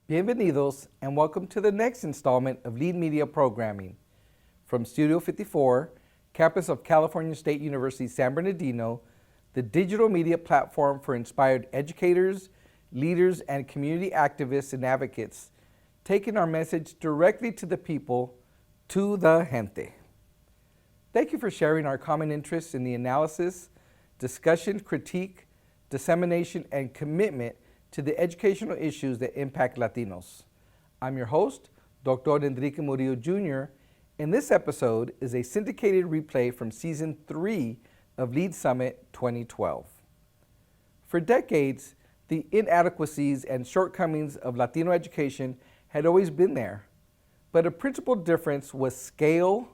Bienvenidos and welcome to the next installment of Lead Media Programming. From Studio 54, campus of California State University San Bernardino, the digital media platform for inspired educators, leaders, and community activists and advocates, taking our message directly to the people, to the gente. Thank you for sharing our common interests in the analysis, discussion, critique, dissemination, and commitment to the educational issues that impact Latinos. I'm your host, Dr. Enrique Murillo Jr., and this episode is a syndicated replay from Season 3 of Lead Summit 2012. For decades, the inadequacies and shortcomings of Latino education had always been there, but a principal difference was scale.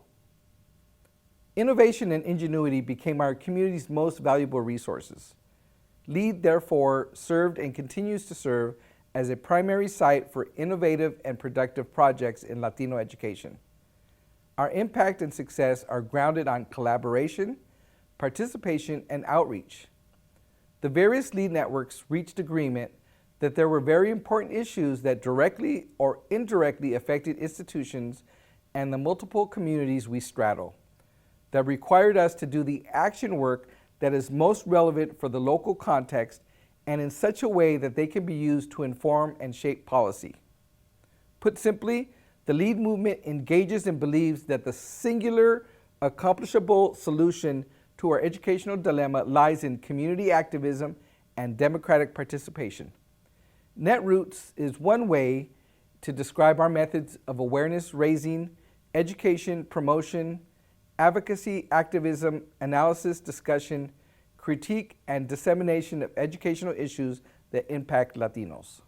Innovation and ingenuity became our community's most valuable resources. LEAD, therefore, served and continues to serve as a primary site for innovative and productive projects in Latino education. Our impact and success are grounded on collaboration, participation, and outreach. The various LEAD networks reached agreement that there were very important issues that directly or indirectly affected institutions and the multiple communities we straddle, that required us to do the action work that is most relevant for the local context and in such a way that they can be used to inform and shape policy. Put simply, the LEAD movement engages and believes that the singular, accomplishable solution to our educational dilemma lies in community activism and democratic participation. NetRoots is one way to describe our methods of awareness raising, education, promotion, advocacy, activism, analysis, discussion, critique, and dissemination of educational issues that impact Latinos.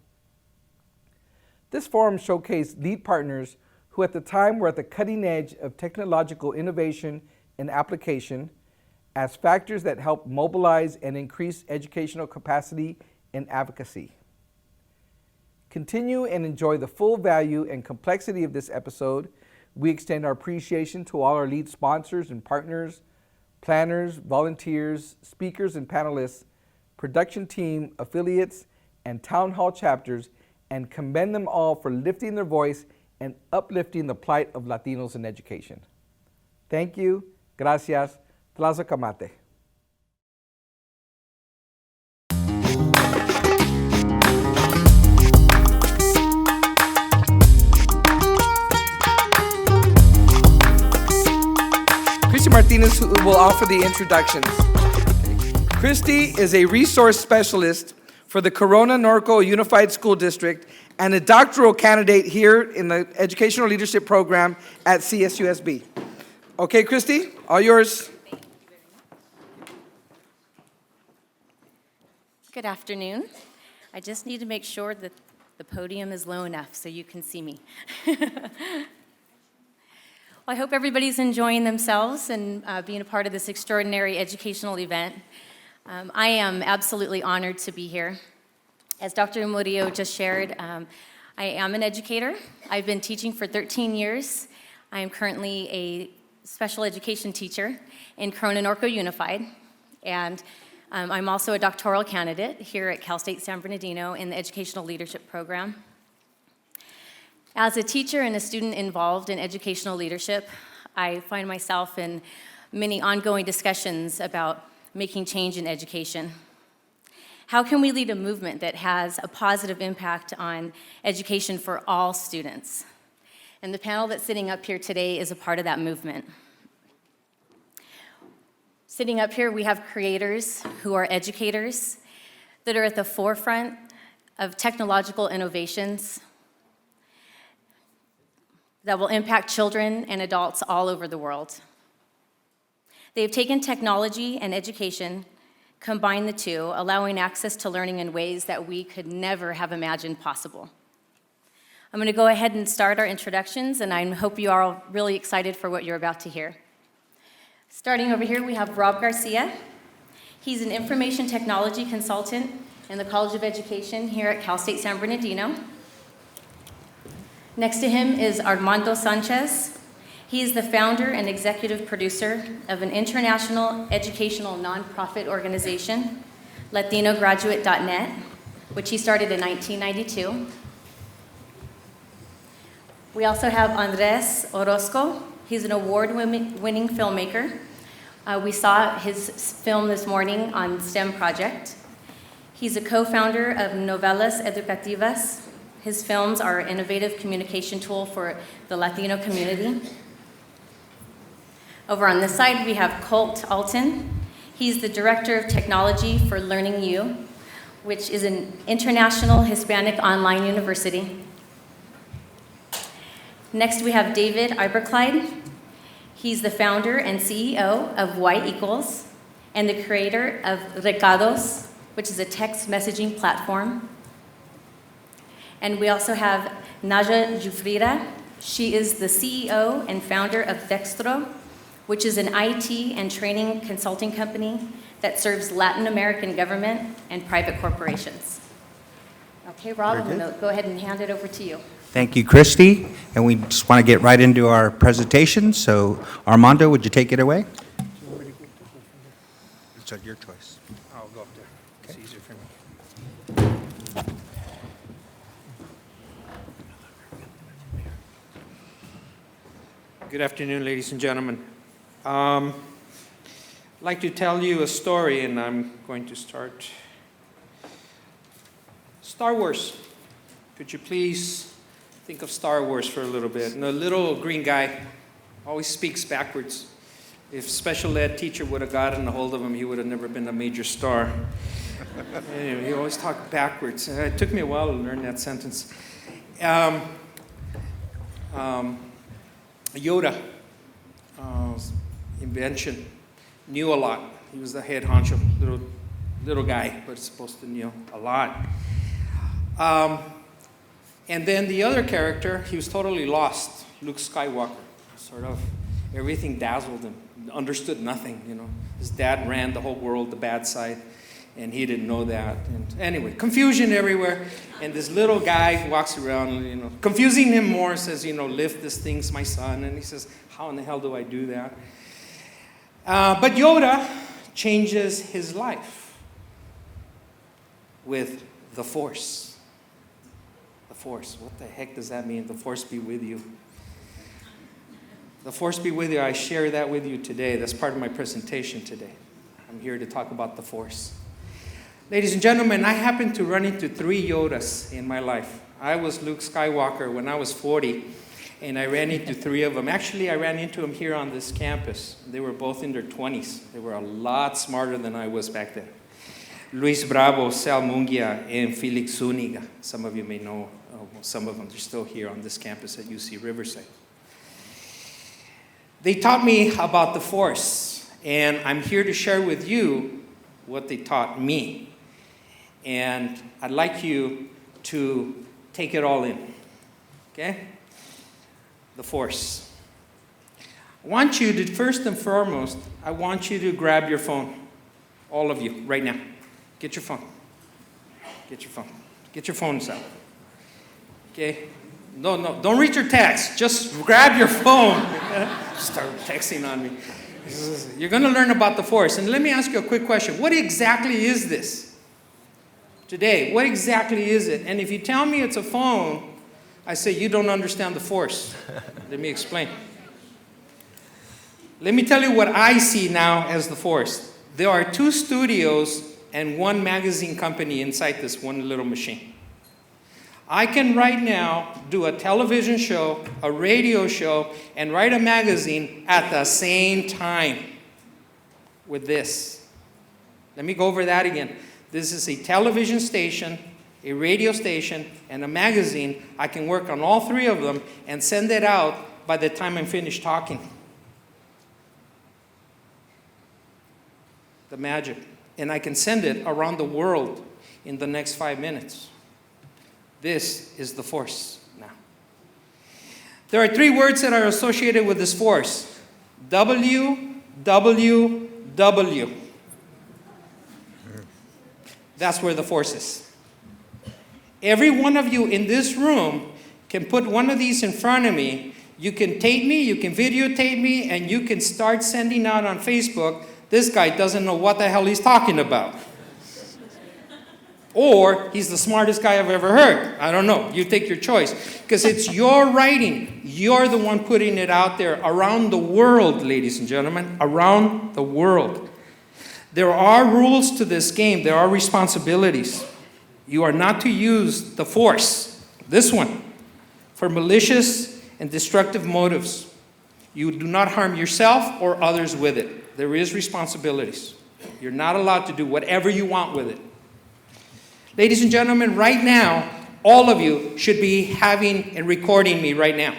This forum showcased LEAD partners who at the time were at the cutting edge of technological innovation and application as factors that help mobilize and increase educational capacity and advocacy. Continue and enjoy the full value and complexity of this episode. We extend our appreciation to all our LEAD sponsors and partners, planners, volunteers, speakers and panelists, production team, affiliates, and town hall chapters, and commend them all for lifting their voice and uplifting the plight of Latinos in education. Thank you. Gracias. Tlazacamate. Martinez, who will offer the introductions. Christy is a resource specialist for the Corona Norco Unified School District and a doctoral candidate here in the Educational Leadership Program at CSUSB. Okay, Christy, all yours. Thank you very much. Good afternoon. I just need to make sure that the podium is low enough so you can see me. Well, I hope everybody's enjoying themselves and being a part of this extraordinary educational event. I am absolutely honored to be here. As Dr. Murillo just shared, I am an educator. I've been teaching for 13 years. I am currently a special education teacher in Corona Norco Unified, and I'm also a doctoral candidate here at Cal State San Bernardino in the Educational Leadership Program. As a teacher and a student involved in educational leadership, I find myself in many ongoing discussions about making change in education. How can we lead a movement that has a positive impact on education for all students? And the panel that's sitting up here today is a part of that movement. Sitting up here, we have creators who are educators that are at the forefront of technological innovations that will impact children and adults all over the world. They have taken technology and education, combined the two, allowing access to learning in ways that we could never have imagined possible. I'm going to go ahead and start our introductions, and I hope you are all really excited for what you're about to hear. Starting over here, we have Rob Garcia. He's an information technology consultant in the College of Education here at Cal State San Bernardino. Next to him is Armando Sanchez. He is the founder and executive producer of an international educational nonprofit organization, LatinoGraduate.net, which he started in 1992. We also have Andres Orozco. He's an award-winning filmmaker. We saw his film this morning on STEM Project. He's a co-founder of Novelas Educativas. His films are an innovative communication tool for the Latino community. Over on this side, we have Colt Alton. He's the Director of Technology for Learning U, which is an international Hispanic online university. Next, we have David Iberclyde. He's the founder and CEO of Y Equals and the creator of Recados, which is a text messaging platform. And we also have Naja Jufrida. She is the CEO and founder of Dextro, which is an IT and training consulting company that serves Latin American government and private corporations. Okay, Rob, I'm going to go ahead and hand it over to you. Thank you, Christy. And we just want to get right into our presentation. So, Armando, would you take it away? It's your choice. I'll go up there. It's easier for me. Good afternoon, ladies and gentlemen. I'd like to tell you a story, and I'm going to start. Star Wars. Could you please think of Star Wars for a little bit? And the little green guy always speaks backwards. If special ed teacher would have gotten a hold of him, he would have never been a major star. Anyway, he always talked backwards. It took me a while to learn that sentence. Yoda, invention, knew a lot. He was the head honcho, little guy, but supposed to know a lot. And then the other character, he was totally lost, Luke Skywalker. Sort of everything dazzled him, understood nothing, you know. His dad ran the whole world, the bad side, and he didn't know that. And anyway, confusion everywhere. And this little guy walks around, you know, confusing him more, says, you know, lift this thing's my son. And he says, how in the hell do I do that? But Yoda changes his life with the Force. The Force. What the heck does that mean? The Force be with you. The Force be with you. I share that with you today. That's part of my presentation today. I'm here to talk about the Force. Ladies and gentlemen, I happened to run into 3 Yodas in my life. I was Luke Skywalker when I was 40, and I ran into 3 of them. Actually, I ran into them here on this campus. They were both in their 20s. They were a lot smarter than I was back then. Luis Bravo, Sal Mungia, and Felix Zuniga. Some of you may know some of them. They're still here on this campus at UC Riverside. They taught me about the Force, and I'm here to share with you what they taught me. And I'd like you to take it all in, okay? The Force. I want you to, first and foremost, I want you to grab your phone. All of you, right now. Get your phone. Get your phone. Get your phones out. Okay? No, don't read your text. Just grab your phone. Start texting on me. You're going to learn about the Force. And let me ask you a quick question. What exactly is this? Today, what exactly is it? And if you tell me it's a phone, I say you don't understand the Force. Let me explain. Let me tell you what I see now as the Force. There are 2 studios and 1 magazine company inside this one little machine. I can right now do a television show, a radio show, and write a magazine at the same time with this. Let me go over that again. This is a television station, a radio station, and a magazine. I can work on all 3 of them and send it out by the time I'm finished talking. The magic. And I can send it around the world in the next 5 minutes. This is the Force now. There are 3 words that are associated with this Force. W, W, W. That's where the Force is. Every one of you in this room can put one of these in front of me. You can tape me, you can videotape me, and you can start sending out on Facebook, this guy doesn't know what the hell he's talking about. Or he's the smartest guy I've ever heard. I don't know. You take your choice. Because it's your writing. You're the one putting it out there around the world, ladies and gentlemen, around the world. There are rules to this game. There are responsibilities. You are not to use the force, this one, for malicious and destructive motives. You do not harm yourself or others with it. There is responsibilities. You're not allowed to do whatever you want with it. Ladies and gentlemen, right now, all of you should be having and recording me right now.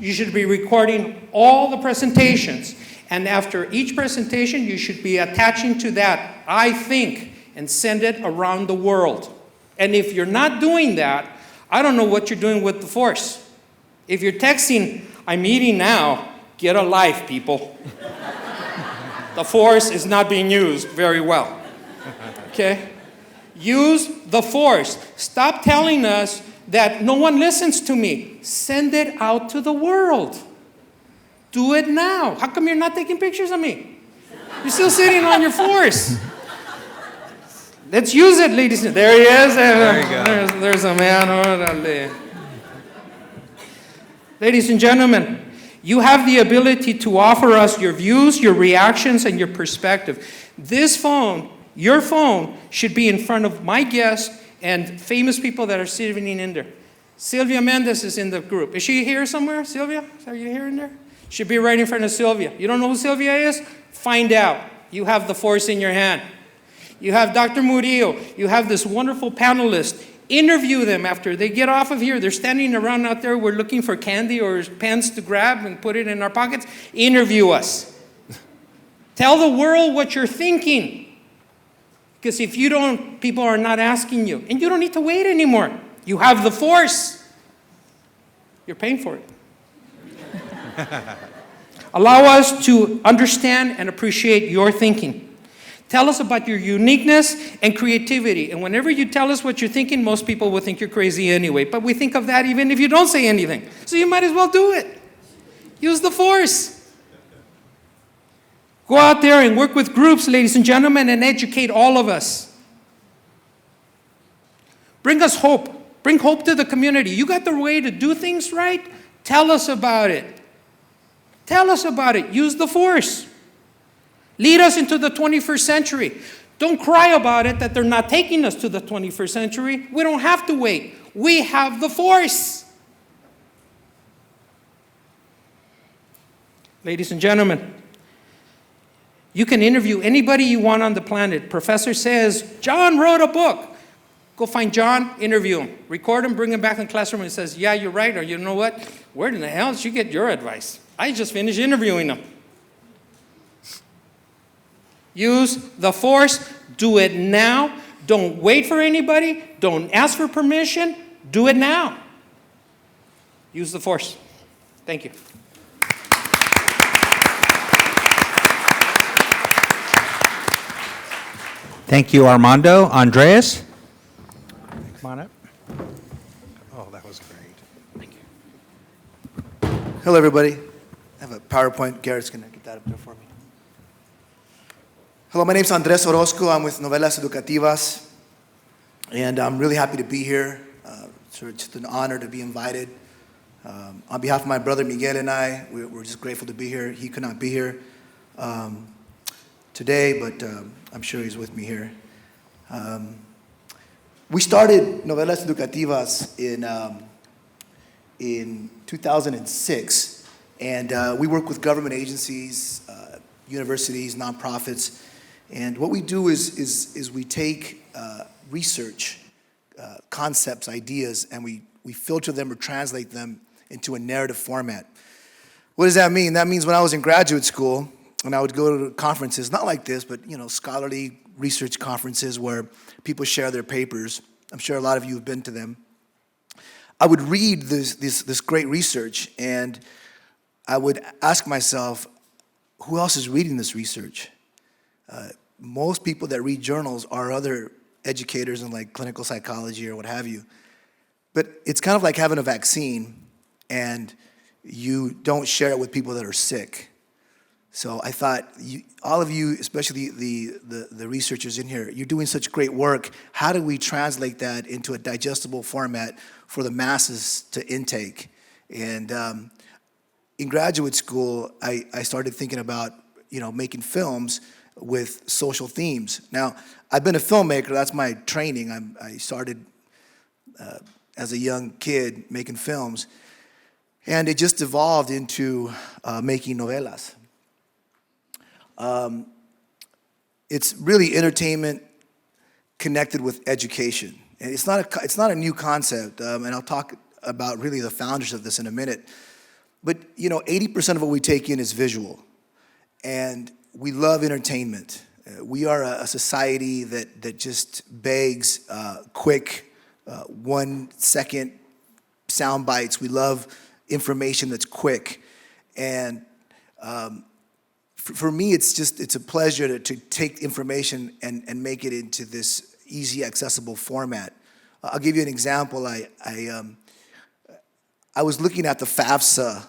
You should be recording all the presentations. And after each presentation, you should be attaching to that, I think, and send it around the world. And if you're not doing that, I don't know what you're doing with the force. If you're texting, I'm eating now, get a life, people. The force is not being used very well. Okay? Use the force. Stop telling us that no one listens to me. Send it out to the world. Do it now. How come you're not taking pictures of me? You're still sitting on your force. Let's use it, ladies and there he is. There you go. There's a man. Orale. Ladies and gentlemen, you have the ability to offer us your views, your reactions, and your perspective. This phone, your phone, should be in front of my guests and famous people that are sitting in there. Sylvia Mendez is in the group. Is she here somewhere, Sylvia? Are you here in there? Should be right in front of Sylvia. You don't know who Sylvia is? Find out. You have the force in your hand. You have Dr. Murillo. You have this wonderful panelist. Interview them after they get off of here. They're standing around out there. We're looking for candy or pens to grab and put it in our pockets. Interview us. Tell the world what you're thinking. Because if you don't, people are not asking you. And you don't need to wait anymore. You have the force. You're paying for it. Allow us to understand and appreciate your thinking. Tell us about your uniqueness and creativity. And whenever you tell us what you're thinking, most people will think you're crazy anyway. But we think of that even if you don't say anything. So you might as well do it. Use the force. Go out there and work with groups, ladies and gentlemen, and educate all of us. Bring us hope. Bring hope to the community. You got the way to do things right? Tell us about it. Tell us about it. Use the force. Lead us into the 21st century. Don't cry about it that they're not taking us to the 21st century. We don't have to wait. We have the force. Ladies and gentlemen, you can interview anybody you want on the planet. Professor says, John wrote a book. Go find John, interview him. Record him, bring him back in the classroom and says, yeah, you're right. Or you know what? Where in the hell did you get your advice? I just finished interviewing him. Use the force. Do it now. Don't wait for anybody. Don't ask for permission. Do it now. Use the force. Thank you. Thank you, Armando. Andreas? Come on up. Oh, that was great. Thank you. Hello, everybody. I have a PowerPoint. Garrett's going to get that up there for me. Hello, my name's Andres Orozco. I'm with Novelas Educativas, and I'm really happy to be here. So it's just an honor to be invited. On behalf of my brother Miguel and I, we're just grateful to be here. He could not be here today, but I'm sure he's with me here. We started Novelas Educativas in 2006, and we work with government agencies, universities, nonprofits, and what we do is we take research, concepts, ideas, and we filter them or translate them into a narrative format. What does that mean? That means when I was in graduate school, when I would go to conferences, not like this, but scholarly research conferences where people share their papers. I'm sure a lot of you have been to them. I would read this great research, and I would ask myself, who else is reading this research? Most people that read journals are other educators in like clinical psychology or what have you. But it's kind of like having a vaccine and you don't share it with people that are sick. So I thought, all of you, especially the researchers in here, you're doing such great work. How do we translate that into a digestible format for the masses to intake? And in graduate school, I started thinking about, making films with social themes. Now, I've been a filmmaker. That's my training. I started as a young kid making films. And it just evolved into making novelas. It's really entertainment connected with education. And it's not a new concept, and I'll talk about really the founders of this in a minute. But 80% of what we take in is visual, and we love entertainment. We are a society that just begs quick, 1 second sound bites. We love information that's quick, and for me, it's a pleasure to take information and make it into this easy, accessible format. I'll give you an example. I was looking at the FAFSA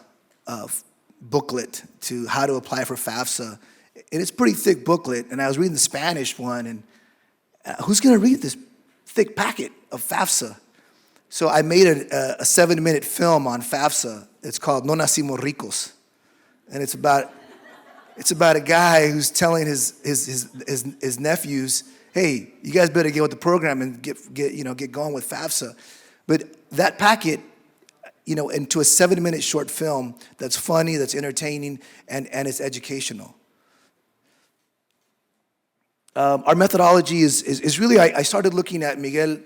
booklet to how to apply for FAFSA, and it's a pretty thick booklet, and I was reading the Spanish one, and who's going to read this thick packet of FAFSA? So I made a 7-minute film on FAFSA. It's called No Nacimos Ricos, and it's about a guy who's telling his nephews, hey, you guys better get with the program and get going with FAFSA. But that packet, into a 7-minute short film that's funny, that's entertaining, and it's educational. Our methodology is really, I started looking at Miguel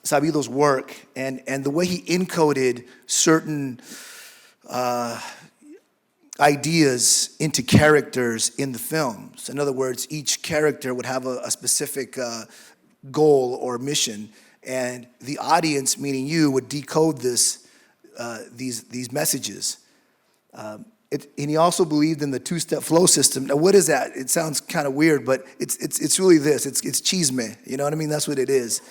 Sabido's work and the way he encoded certain ideas into characters in the films. In other words, each character would have a specific goal or mission, and the audience, meaning you, would decode these messages. And he also believed in the two-step flow system. Now, what is that? It sounds kind of weird, but it's really this. It's chisme. You know what I mean? That's what it is.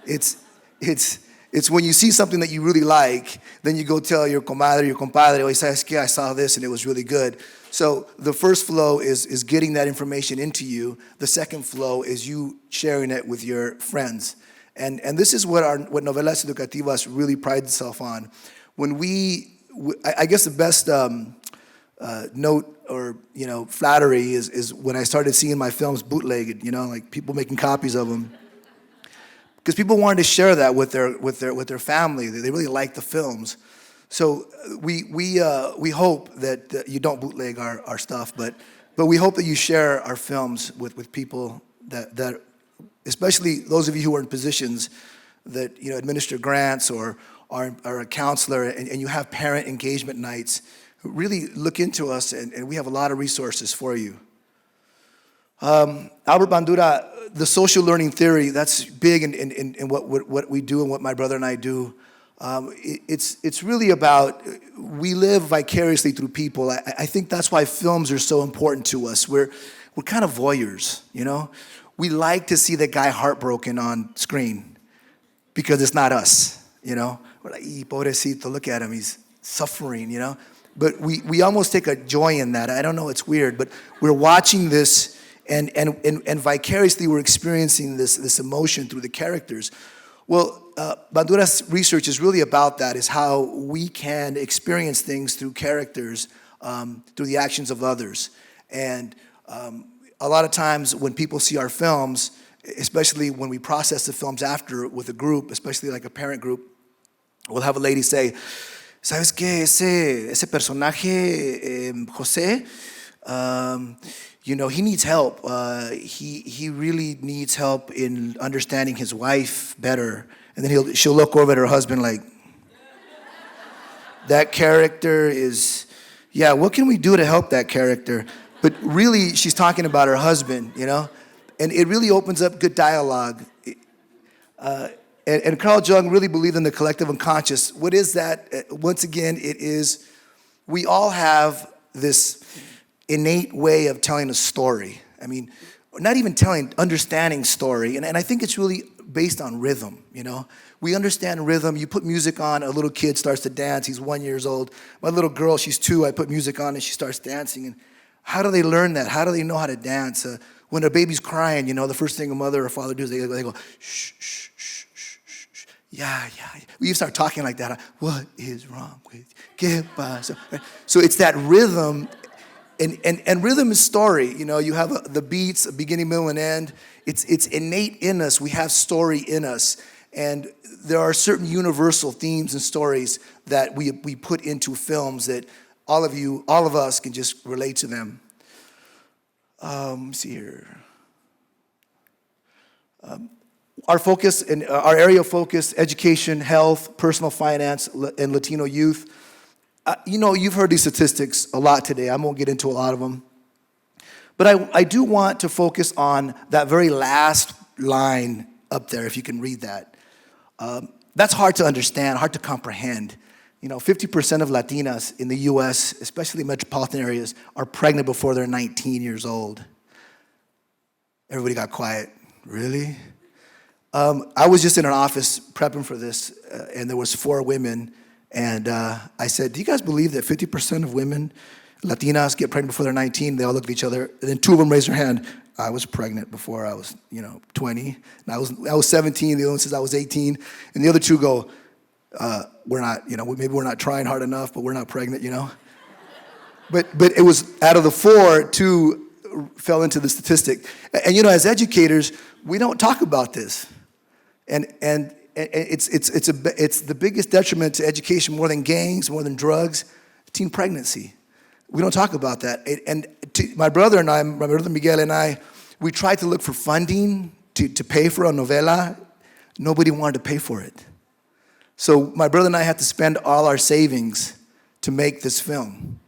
It's when you see something that you really like, then you go tell your comadre, your compadre, oh, ¿sabes qué? I saw this and it was really good. So the first flow is getting that information into you. The second flow is you sharing it with your friends. And this is what Novelas Educativas really prides itself on. When I guess the best note or flattery is when I started seeing my films bootlegged, like people making copies of them. Because people wanted to share that with their family. They really liked the films. So we hope that you don't bootleg our stuff, but we hope that you share our films with people that especially those of you who are in positions that administer grants or are a counselor and you have parent engagement nights. Really look into us, and we have a lot of resources for you. Albert Bandura, the social learning theory, that's big in what we do and what my brother and I do. It's really about, we live vicariously through people. I think that's why films are so important to us. We're kind of voyeurs, We like to see the guy heartbroken on screen because it's not us, We're like, pobrecito, look at him, he's suffering, But we almost take a joy in that. I don't know, it's weird, but we're watching this and vicariously we're experiencing this emotion through the characters. Well, Bandura's research is really about that, is how we can experience things through characters, through the actions of others. And a lot of times when people see our films, especially when we process the films after with a group, especially like a parent group, we'll have a lady say, ¿Sabes qué? Ese personaje, José, he needs help. He really needs help in understanding his wife better. And then she'll look over at her husband like, that character is, what can we do to help that character? But really, she's talking about her husband, And it really opens up good dialogue. And Carl Jung really believed in the collective unconscious. What is that? Once again, it is, we all have this innate way of telling a story. I mean, not even telling, understanding story. And I think it's really based on rhythm, you know? We understand rhythm. You put music on, a little kid starts to dance. He's 1 year old. My little girl, she's 2. I put music on and she starts dancing. And how do they learn that? How do they know how to dance? When a baby's crying, you know, the first thing a mother or father does, they go, shh, shh, shh, shh, shh, shh. Yeah. We start talking like that. What is wrong with you? So it's that rhythm. And rhythm is story. You know, you have the beats, a beginning, middle, and end. It's innate in us. We have story in us. And there are certain universal themes and stories that we put into films that all of us can just relate to them. Let me see here. Our focus and our area of focus, education, health, personal finance, and Latino youth. You know, you've heard these statistics a lot today. I won't get into a lot of them. But I do want to focus on that very last line up there, if you can read that. That's hard to understand, hard to comprehend. You know, 50% of Latinas in the U.S., especially metropolitan areas, are pregnant before they're 19 years old. Everybody got quiet. Really? I was just in an office prepping for this, and there was 4 women. And I said, do you guys believe that 50% of women, Latinas, get pregnant before they're 19? They all looked at each other. And then 2 of them raised their hand. I was pregnant before I was, 20. And I was 17. The other one says I was 18. And the other 2 go, we're not, maybe we're not trying hard enough, but we're not pregnant, But it was out of the 4, 2 fell into the statistic. And as educators, we don't talk about this. And it's the biggest detriment to education, more than gangs, more than drugs, teen pregnancy. We don't talk about that. And my brother Miguel and I, we tried to look for funding to pay for a novela. Nobody wanted to pay for it. So my brother and I had to spend all our savings to make this film.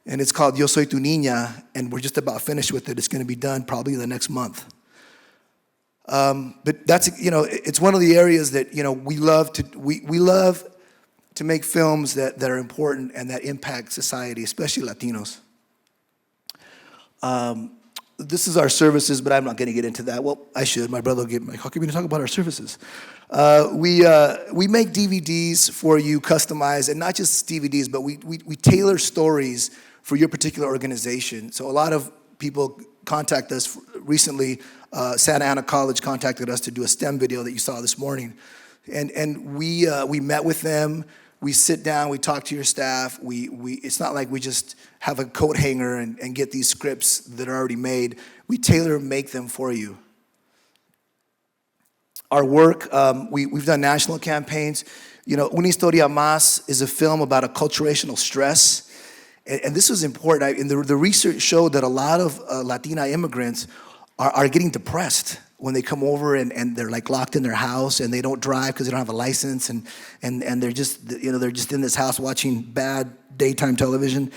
And it's called Yo Soy Tu Niña, and we're just about finished with it. It's going to be done probably the next month. But that's, it's one of the areas that, we love to make films that are important and that impact society, especially Latinos. This is our services, but I'm not going to get into that. Well, I should. My brother will get how can we talk about our services? We make DVDs for you, customized, and not just DVDs, but we tailor stories for your particular organization. So a lot of people contact us recently. Santa Ana College contacted us to do a STEM video that you saw this morning. And we met with them. We sit down, we talk to your staff. It's not like we just have a coat hanger and get these scripts that are already made. We tailor make them for you. Our work, we've done national campaigns. Una Historia Más is a film about acculturational stress. And this was important. And the research showed that a lot of Latina immigrants are getting depressed when they come over and they're like locked in their house and they don't drive because they don't have a license and they're just they're just in this house watching bad daytime television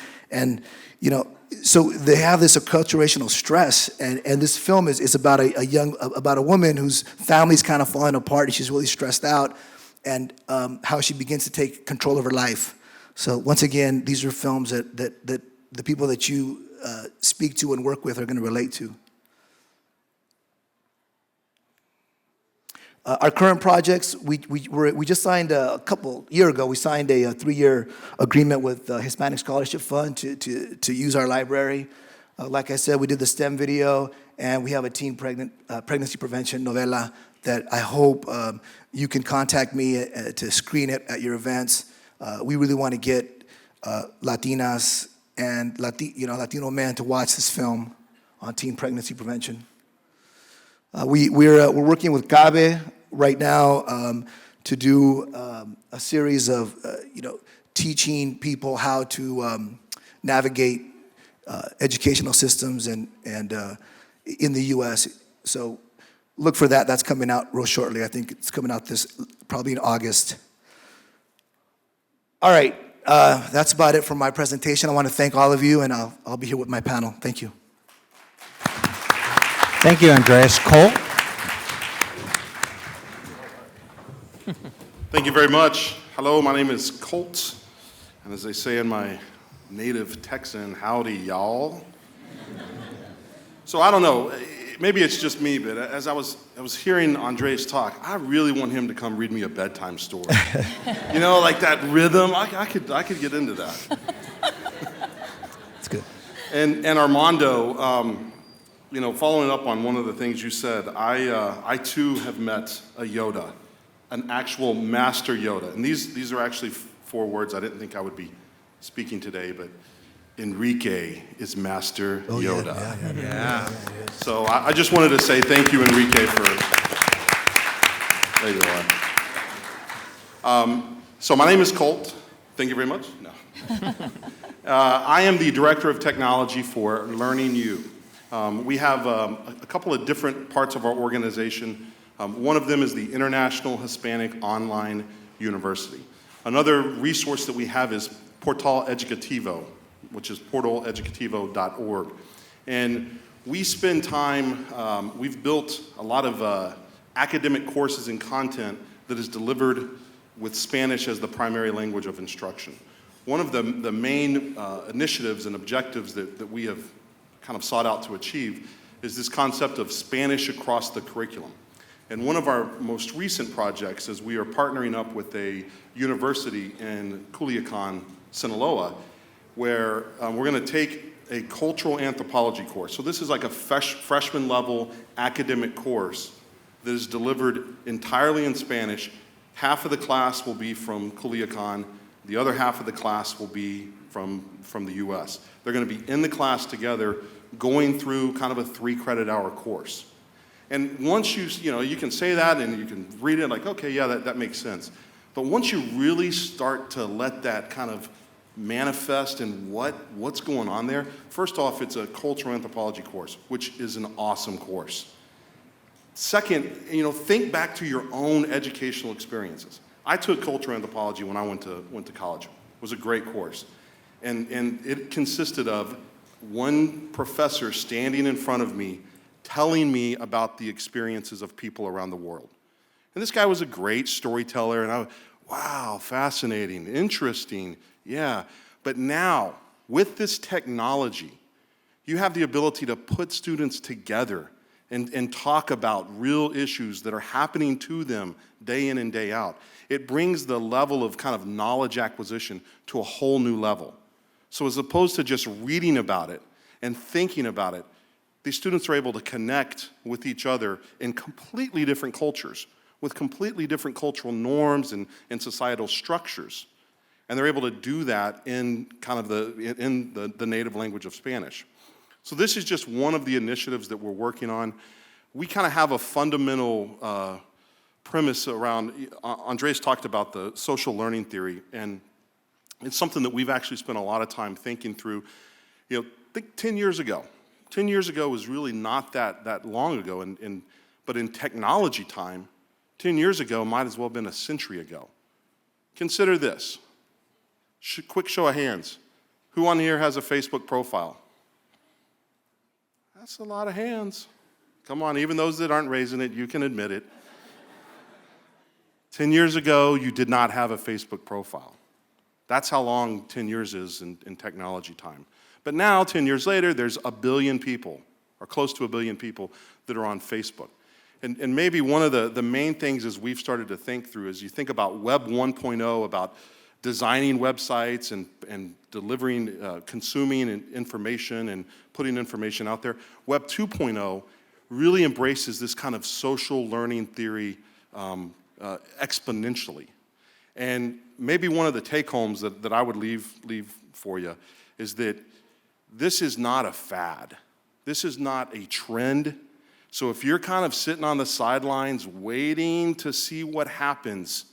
so they have this acculturational stress and this film is about about a woman whose family's kind of falling apart and she's really stressed out and how she begins to take control of her life. So once again, these are films that the people that you speak to and work with are going to relate to. Our current projects, we just signed a year ago, we signed a 3-year agreement with the Hispanic Scholarship Fund to use our library. Like I said, we did the STEM video, and we have a teen pregnancy prevention novela that I hope you can contact me to screen it at your events. We really want to get Latinas and Latino men to watch this film on teen pregnancy prevention. We're working with CABE right now to do a series of teaching people how to navigate educational systems and in the U.S. So look for that. That's coming out real shortly. I think it's coming out probably in August. All right, that's about it for my presentation. I want to thank all of you, and I'll be here with my panel. Thank you. Thank you, Andres. Cole? Thank you very much. Hello, my name is Colt, and as they say in my native Texan, howdy, y'all. So I don't know, maybe it's just me, but as I was I was hearing Andres talk. I really want him to come read me a bedtime story. Like that rhythm. I could get into that. That's good. And Armando, following up on one of the things you said, I too have met a Yoda, an actual master Yoda. And these are actually 4 words I didn't think I would be speaking today, but Enrique is Master Yoda. Yeah. So I just wanted to say thank you, Enrique, for. There you are. So my name is Colt. Thank you very much. No. I am the Director of Technology for Learning U. We have a couple of different parts of our organization. One of them is the International Hispanic Online University. Another resource that we have is Portal Educativo, which is portaleducativo.org. And we spend time, we've built a lot of academic courses and content that is delivered with Spanish as the primary language of instruction. One of the main initiatives and objectives that we have kind of sought out to achieve is this concept of Spanish across the curriculum. And one of our most recent projects is we are partnering up with a university in Culiacan, Sinaloa, where we're going to take a cultural anthropology course. So this is like a freshman level academic course that is delivered entirely in Spanish. Half of the class will be from Culiacan, the other half of the class will be from the US. They're going to be in the class together going through kind of a 3-credit-hour course. And once you can say that and you can read it like, okay, yeah, that makes sense. But once you really start to let that kind of manifest in what's going on there, first off, it's a cultural anthropology course, which is an awesome course. Second, think back to your own educational experiences. I took cultural anthropology when I went to college. It was a great course. And it consisted of one professor standing in front of me telling me about the experiences of people around the world. And this guy was a great storyteller, and wow, fascinating, interesting, yeah. But now, with this technology, you have the ability to put students together and talk about real issues that are happening to them day in and day out. It brings the level of kind of knowledge acquisition to a whole new level. So as opposed to just reading about it and thinking about it, these students are able to connect with each other in completely different cultures, with completely different cultural norms and societal structures. And they're able to do that in kind of the native language of Spanish. So this is just one of the initiatives that we're working on. We kind of have a fundamental premise around, Andres talked about the social learning theory, and it's something that we've actually spent a lot of time thinking through. I think 10 years ago. 10 years ago was really not that long ago, but in technology time, 10 years ago might as well have been a century ago. Consider this. Quick show of hands. Who on here has a Facebook profile? That's a lot of hands. Come on, even those that aren't raising it, you can admit it. 10 years ago, you did not have a Facebook profile. That's how long 10 years is in technology time. But now, 10 years later, there's 1 billion people, or close to 1 billion people, that are on Facebook. And maybe one of the main things as we've started to think through is you think about Web 1.0, about designing websites and delivering, consuming information and putting information out there. Web 2.0 really embraces this kind of social learning theory exponentially. And maybe one of the take-homes that I would leave for you is that this is not a fad. This is not a trend. So if you're kind of sitting on the sidelines waiting to see what happens,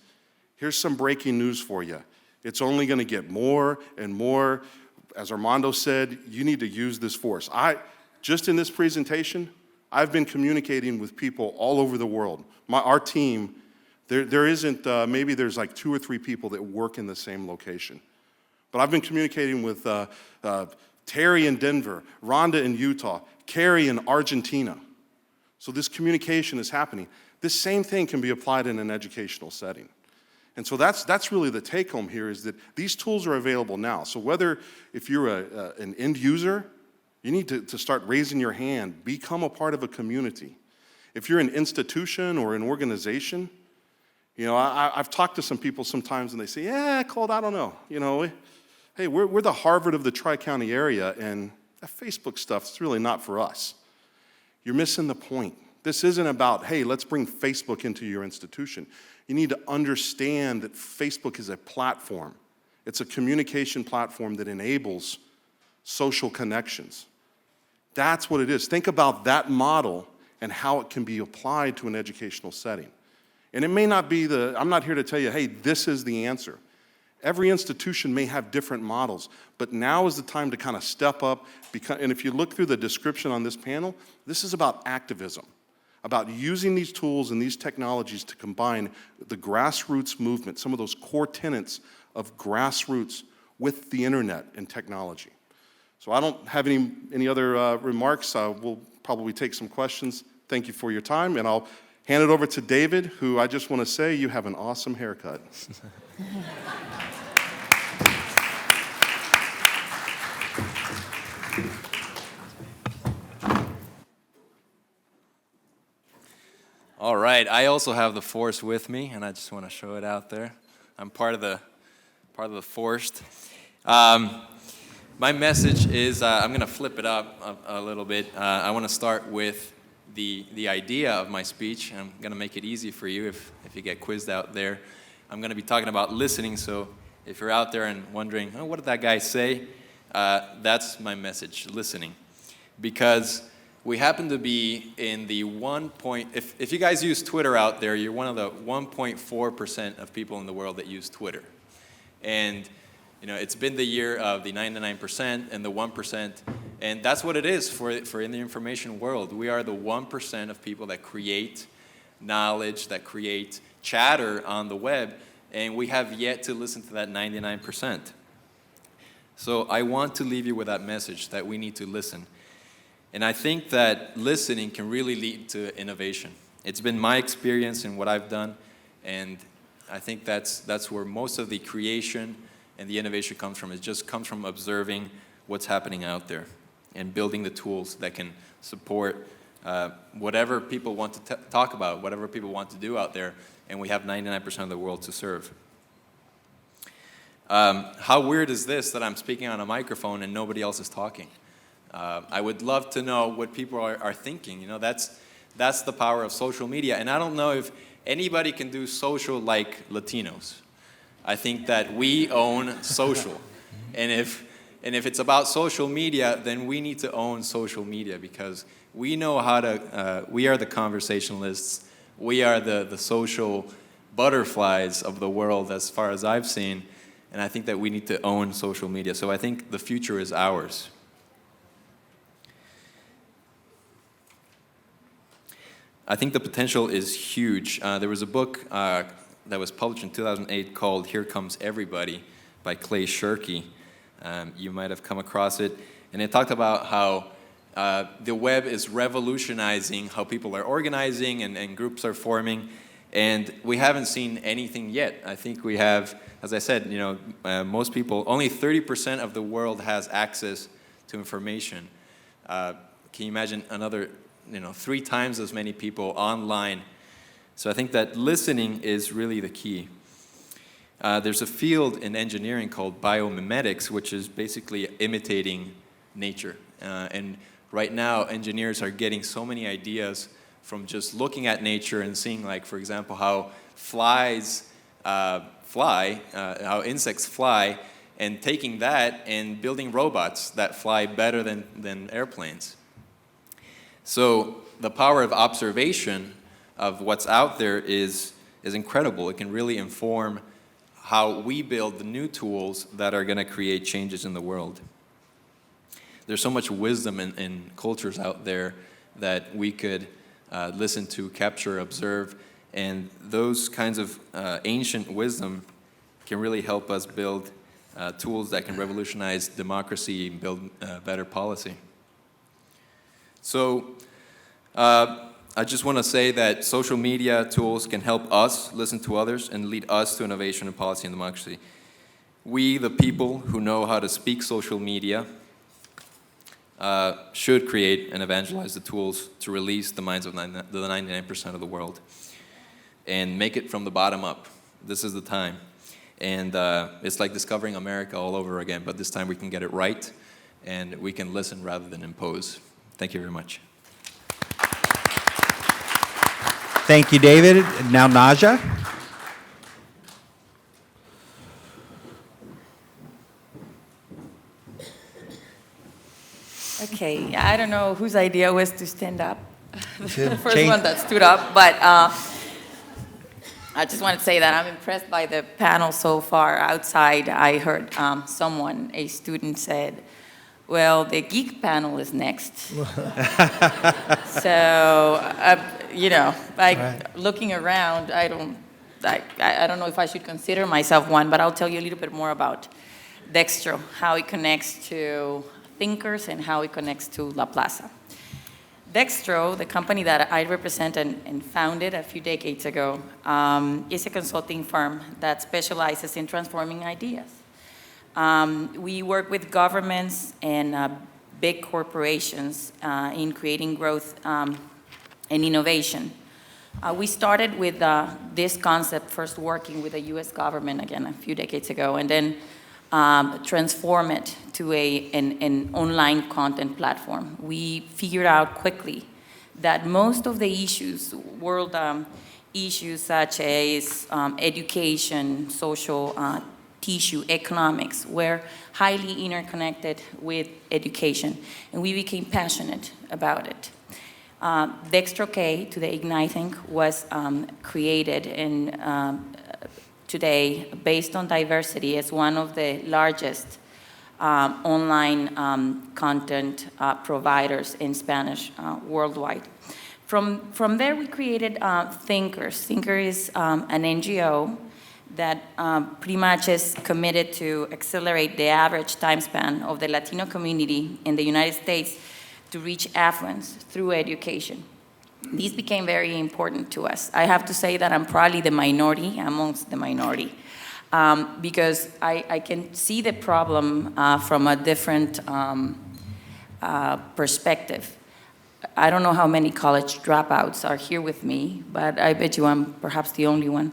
here's some breaking news for you. It's only going to get more and more. As Armando said, you need to use this force. Just in this presentation, I've been communicating with people all over the world. Our team, there isn't, maybe there's like 2 or 3 people that work in the same location. But I've been communicating with Terry in Denver, Rhonda in Utah, Carrie in Argentina. So this communication is happening. This same thing can be applied in an educational setting. And so that's really the take home here, is that these tools are available now. So if you're an end user, you need to start raising your hand, become a part of a community. If you're an institution or an organization, I've talked to some people sometimes and they say, yeah, Colt, I don't know. Hey, we're the Harvard of the Tri-County area, and that Facebook stuff's really not for us. You're missing the point. This isn't about, hey, let's bring Facebook into your institution. You need to understand that Facebook is a platform. It's a communication platform that enables social connections. That's what it is. Think about that model and how it can be applied to an educational setting. And it may not be I'm not here to tell you, hey, this is the answer. Every institution may have different models, but now is the time to kind of step up. And if you look through the description on this panel, this is about activism, about using these tools and these technologies to combine the grassroots movement, some of those core tenets of grassroots with the internet and technology. So I don't have any other remarks. We'll probably take some questions. Thank you for your time, and I'll hand it over to David, who I just want to say, you have an awesome haircut. All right, I also have the force with me, and I just want to show it out there. I'm part of the forced. My message is, I'm going to flip it up a little bit. I want to start with the idea of my speech. I'm going to make it easy for you if you get quizzed out there. I'm going to be talking about listening, so if you're out there and wondering, oh, what did that guy say? That's my message, listening. Because we happen to be in the if you guys use Twitter out there, you're one of the 1.4% of people in the world that use Twitter. And it's been the year of the 99% and the 1%, and that's what it is for in the information world. We are the 1% of people that create knowledge, that create chatter on the web, and we have yet to listen to that 99%. So I want to leave you with that message that we need to listen. And I think that listening can really lead to innovation. It's been my experience in what I've done, and I think that's where most of the creation and the innovation comes from. It just comes from observing what's happening out there and building the tools that can support whatever people want to talk about, whatever people want to do out there, and we have 99% of the world to serve. How weird is this that I'm speaking on a microphone and nobody else is talking? I would love to know what people are thinking. That's the power of social media. And I don't know if anybody can do social like Latinos. I think that we own social. And if it's about social media, then we need to own social media because we know how to, we are the conversationalists. We are the social butterflies of the world as far as I've seen. And I think that we need to own social media. So I think the future is ours. I think the potential is huge. There was a book that was published in 2008 called Here Comes Everybody by Clay Shirky. You might have come across it. And it talked about how the web is revolutionizing how people are organizing and groups are forming. And we haven't seen anything yet. I think we have, as I said, most people, only 30% of the world has access to information. Can you imagine another 3 times as many people online? So I think that listening is really the key. There's a field in engineering called biomimetics, which is basically imitating nature. And right now, engineers are getting so many ideas from just looking at nature and seeing, like, for example, how flies fly, how insects fly, and taking that and building robots that fly better than airplanes. So the power of observation of what's out there is incredible. It can really inform how we build the new tools that are going to create changes in the world. There's so much wisdom in cultures out there that we could listen to, capture, observe, and those kinds of ancient wisdom can really help us build tools that can revolutionize democracy and build better policy. So I just want to say that social media tools can help us listen to others and lead us to innovation in policy and democracy. We, the people who know how to speak social media, should create and evangelize the tools to release the minds of the 99% of the world and make it from the bottom up. This is the time. And it's like discovering America all over again, but this time we can get it right and we can listen rather than impose. Thank you very much. Thank you, David. Now, Naja. Okay, I don't know whose idea was to stand up. The first Jane. one that stood up, but I just want to say that I'm impressed by the panel so far. Outside, I heard someone, a student said, well, the geek panel is next. So, you know, like looking around, I don't know if I should consider myself one, but I'll tell you a little bit more about Dextro, how it connects to thinkers and how it connects to La Plaza. Dextro, the company that I represent and founded a few decades ago, is a consulting firm that specializes in transforming ideas. We work with governments and big corporations in creating growth and innovation. We started with this concept first working with the US government, again, a few decades ago, and then transform it to an online content platform. We figured out quickly that most of the issues, world issues such as education, social tissue, economics, were highly interconnected with education, and we became passionate about it. Dextro K, today Igniting, was created in today, based on diversity, as one of the largest online content providers in Spanish worldwide. From there, we created Thinkers. Thinker is an NGO that pretty much is committed to accelerate the average time span of the Latino community in the United States to reach affluence through education. These became very important to us. I have to say that I'm probably the minority amongst the minority because I can see the problem from a different perspective. I don't know how many college dropouts are here with me, but I bet you I'm perhaps the only one.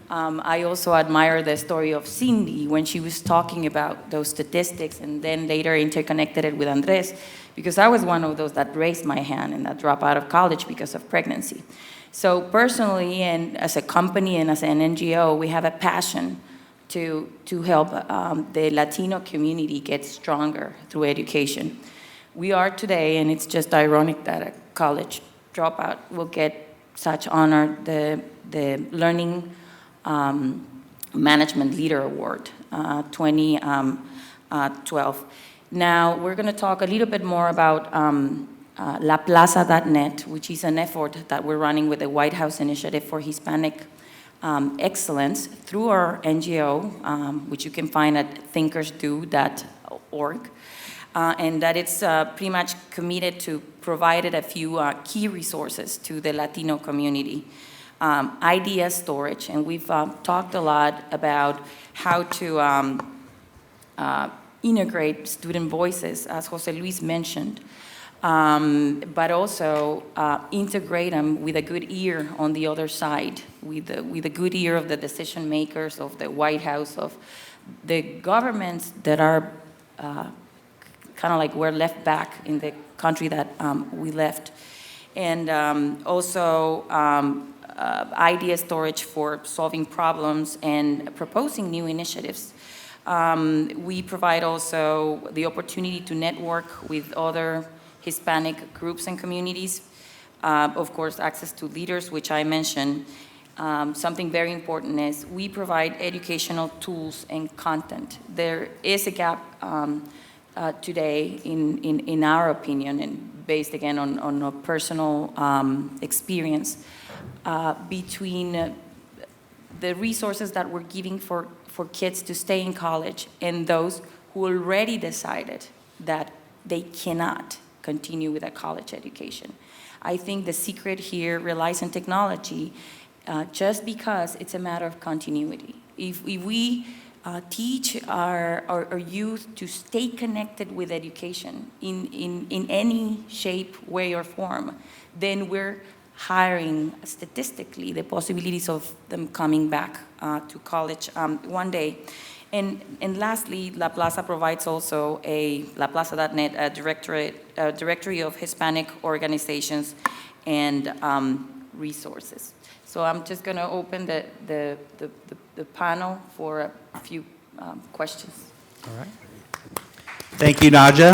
I also admire the story of Cindy when she was talking about those statistics and then later interconnected it with Andres, because I was one of those that raised my hand and that dropped out of college because of pregnancy. So personally, and as a company and as an NGO, we have a passion to help the Latino community get stronger through education. We are today, and it's just ironic that a college dropout will get such honor, the Learning Management Leader Award 2012. Now, we're going to talk a little bit more about laplaza.net, which is an effort that we're running with the White House Initiative for Hispanic Excellence through our NGO, which you can find at thinkersdo.org, and that it's pretty much committed to provided a few key resources to the Latino community. Idea storage, and we've talked a lot about how to integrate student voices, as Jose Luis mentioned, but also integrate them with a good ear on the other side, with a good ear of the decision makers, of the White House, of the governments that are kind of like we're left back in the country that we left. And also idea storage for solving problems and proposing new initiatives. We provide also the opportunity to network with other Hispanic groups and communities. Of course, access to leaders, which I mentioned. Something very important is we provide educational tools and content. There is a gap today, in our opinion, and based again on a personal experience, between the resources that we're giving for kids to stay in college and those who already decided that they cannot continue with a college education. I think the secret here relies on technology, just because it's a matter of continuity. If we teach our youth to stay connected with education in any shape, way, or form, then we're hiring statistically the possibilities of them coming back to college one day. And lastly, La Plaza provides also a laplaza.net directory of Hispanic organizations and resources. So I'm just going to open the panel for a few questions. All right. Thank you, Naja.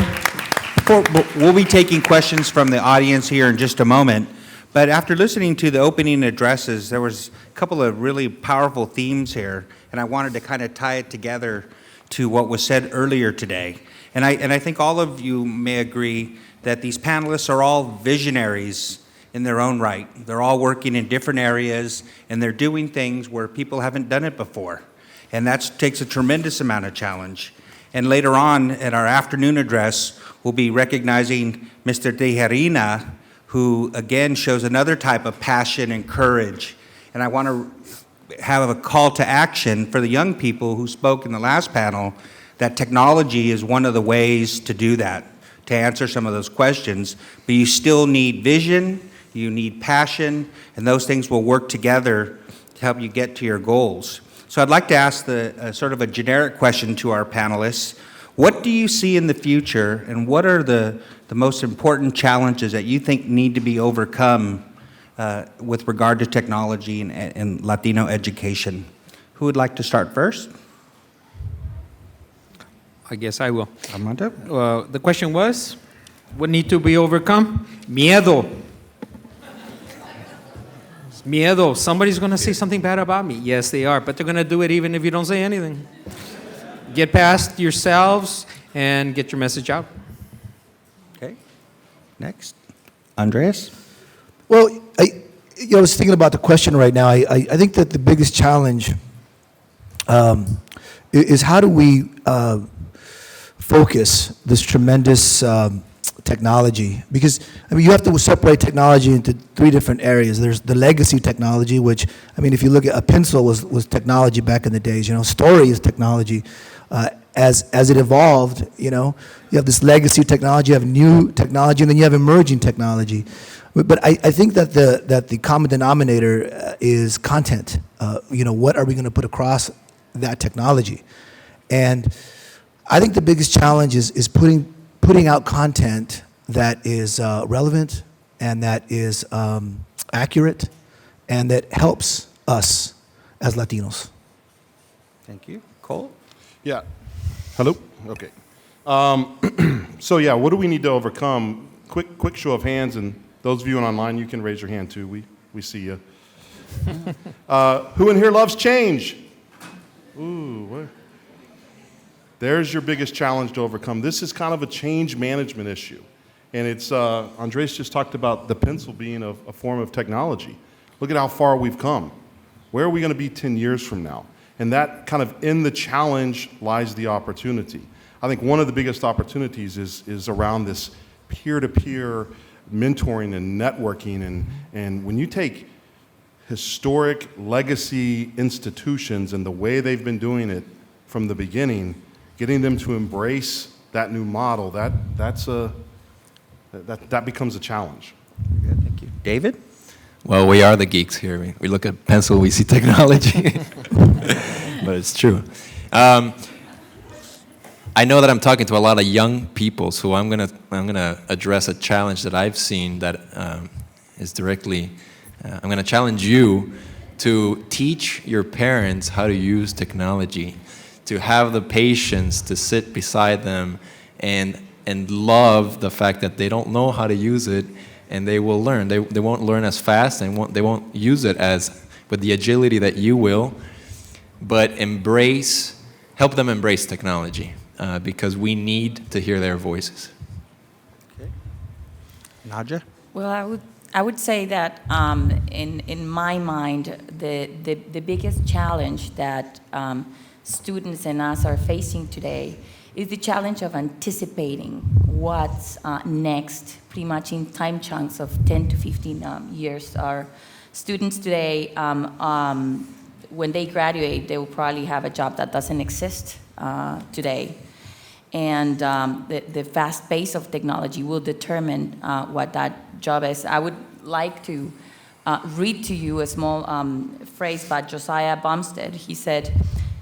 We'll be taking questions from the audience here in just a moment. But after listening to the opening addresses, there was a couple of really powerful themes here, and I wanted to kind of tie it together to what was said earlier today. And I think all of you may agree that these panelists are all visionaries in their own right. They're all working in different areas, and they're doing things where people haven't done it before. And that takes a tremendous amount of challenge. And later on, at our afternoon address, we'll be recognizing Mr. Tejerina, who again shows another type of passion and courage. And I want to have a call to action for the young people who spoke in the last panel, that technology is one of the ways to do that, to answer some of those questions. But you still need vision, you need passion, and those things will work together to help you get to your goals. So I'd like to ask sort of a generic question to our panelists. What do you see in the future, and what are the most important challenges that you think need to be overcome with regard to technology and Latino education? Who would like to start first? I guess I will. Armando? The question was, what need to be overcome? Miedo. Miedo. Somebody's going to say something bad about me. Yes, they are, but they're going to do it even if you don't say anything. Get past yourselves and get your message out. Okay. Next. Andres? Well, I was thinking about the question right now. I think that the biggest challenge is how do we focus this tremendous technology? Because, I mean, you have to separate technology into three different areas. There's the legacy technology, which, I mean, if you look at a pencil was technology back in the days, story is technology. As it evolved, you have this legacy technology, you have new technology, and then you have emerging technology. But I think that the common denominator is content. What are we going to put across that technology? And I think the biggest challenge is putting out content that is relevant and that is accurate and that helps us as Latinos. Thank you. Cole? Yeah. Hello? Okay. So yeah, what do we need to overcome? Quick show of hands, and those viewing online, you can raise your hand too. We see you. Who in here loves change? Ooh, what? There's your biggest challenge to overcome. This is kind of a change management issue. And it's, Andres just talked about the pencil being a form of technology. Look at how far we've come. Where are we going to be 10 years from now? And that kind of in the challenge lies the opportunity. I think one of the biggest opportunities is around this peer-to-peer mentoring and networking. And when you take historic legacy institutions and the way they've been doing it from the beginning, getting them to embrace that new model, that becomes a challenge. Good, thank you. David? Well, we are the geeks here. We look at pencil, we see technology. But it's true. I know that I'm talking to a lot of young people, so I'm gonna address a challenge that I've seen that is directly. I'm gonna challenge you to teach your parents how to use technology, to have the patience to sit beside them and love the fact that they don't know how to use it, and they will learn. They won't learn as fast, and they won't use it with the agility that you will, but help them embrace technology, because we need to hear their voices. Okay. Naja? Well, I would say that in my mind, the biggest challenge that students and us are facing today is the challenge of anticipating what's next, pretty much in time chunks of 10 to 15 years. Our students today when they graduate, they will probably have a job that doesn't exist today. And the fast pace of technology will determine what that job is. I would like to read to you a small phrase by Josiah Bumstead. He said,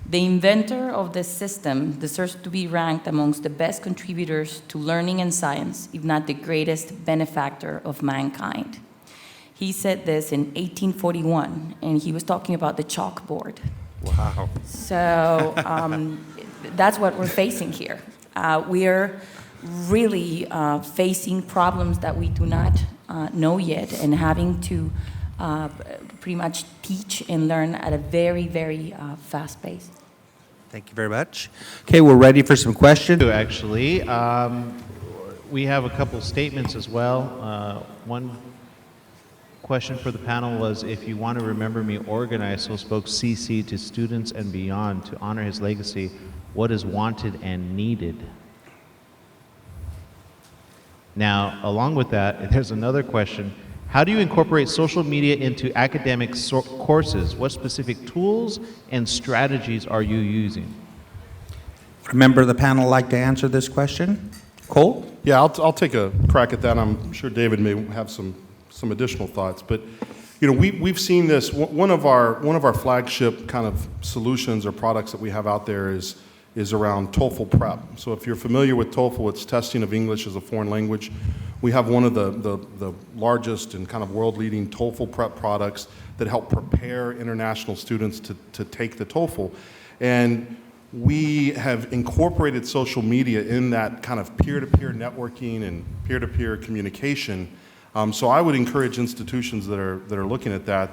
"The inventor of this system deserves to be ranked amongst the best contributors to learning and science, if not the greatest benefactor of mankind." He said this in 1841, and he was talking about the chalkboard. Wow. So that's what we're facing here. We're really facing problems that we do not know yet, and having to pretty much teach and learn at a very, very fast pace. Thank you very much. Okay, we're ready for some questions. Actually, we have a couple statements as well. One question for the panel was, if you want to remember me organized, so spoke CC to students and beyond to honor his legacy, what is wanted and needed? Now, along with that, there's another question. How do you incorporate social media into academic courses? What specific tools and strategies are you using? Remember the panel like to answer this question? Cole? Yeah, I'll take a crack at that. I'm sure David may have some additional thoughts, but we've seen this. One of our flagship kind of solutions or products that we have out there is around TOEFL prep. So if you're familiar with TOEFL, it's testing of English as a foreign language. We have one of the largest and kind of world-leading TOEFL prep products that help prepare international students to take the TOEFL. And we have incorporated social media in that kind of peer-to-peer networking and peer-to-peer communication. So I would encourage institutions that are looking at that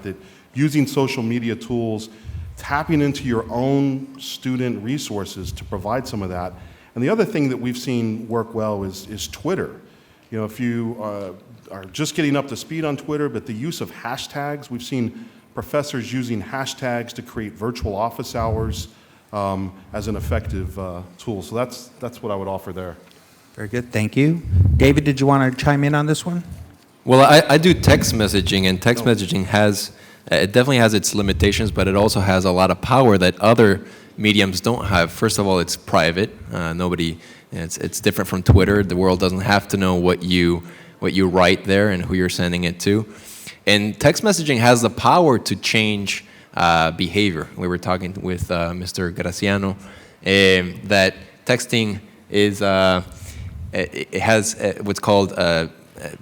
using social media tools, tapping into your own student resources to provide some of that. And the other thing that we've seen work well is Twitter. If you are just getting up to speed on Twitter, but the use of hashtags, we've seen professors using hashtags to create virtual office hours as an effective tool. So that's what I would offer there. Very good, thank you. David, did you want to chime in on this one? Well, I do text messaging, and text messaging it definitely has its limitations, but it also has a lot of power that other mediums don't have. First of all, it's private. It's different from Twitter. The world doesn't have to know what you write there and who you're sending it to. And text messaging has the power to change behavior. We were talking with Mr. Graciano that texting is it has what's called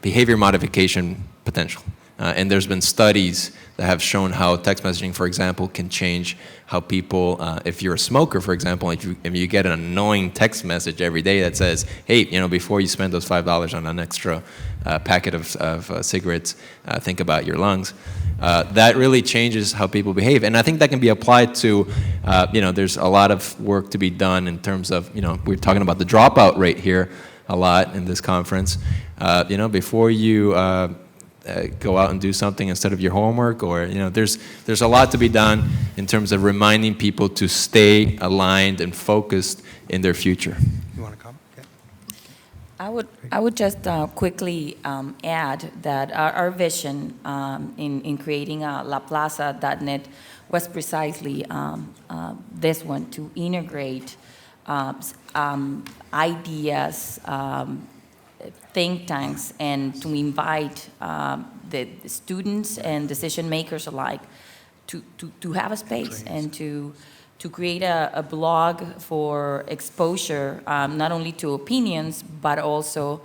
behavior modification potential. And there's been studies that have shown how text messaging, for example, can change how people, if you're a smoker, for example, if you get an annoying text message every day that says, hey, before you spend those $5 on an extra packet of cigarettes, think about your lungs. That really changes how people behave. And I think that can be applied to, there's a lot of work to be done in terms of, we're talking about the dropout rate here a lot in this conference. Before you go out and do something instead of your homework, or there's a lot to be done in terms of reminding people to stay aligned and focused in their future. You want to comment? Okay. I would just quickly add that our vision in creating LaPlaza.net was precisely this one, to integrate ideas, think tanks, and to invite the students and decision makers alike to have a space and to create a blog for exposure, not only to opinions, but also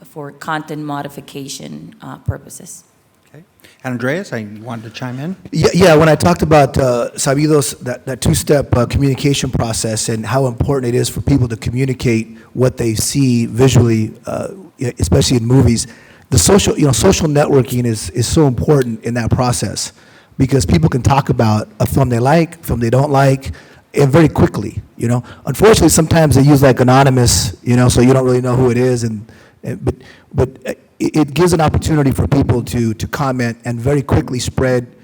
for content modification purposes. Okay. And Andreas, I wanted to chime in. Yeah, when I talked about Sabido's, that two-step communication process and how important it is for people to communicate what they see visually, especially in movies, the social networking is so important in that process, because people can talk about a film they like, film they don't like, and very quickly. Unfortunately, sometimes they use like anonymous, so you don't really know who it is, but it gives an opportunity for people to comment and very quickly spread,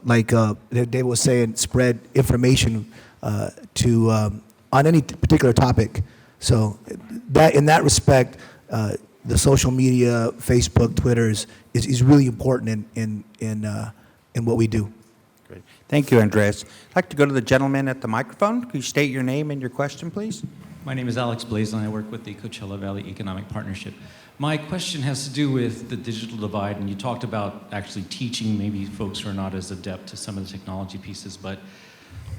like David was saying, spread information on any particular topic. So that in that respect, the social media, Facebook, Twitter is really important in what we do. Great. Thank you, Andres. I'd like to go to the gentleman at the microphone. Could you state your name and your question, please? My name is Alex Blaze, and I work with the Coachella Valley Economic Partnership. My question has to do with the digital divide, and you talked about actually teaching maybe folks who are not as adept to some of the technology pieces, but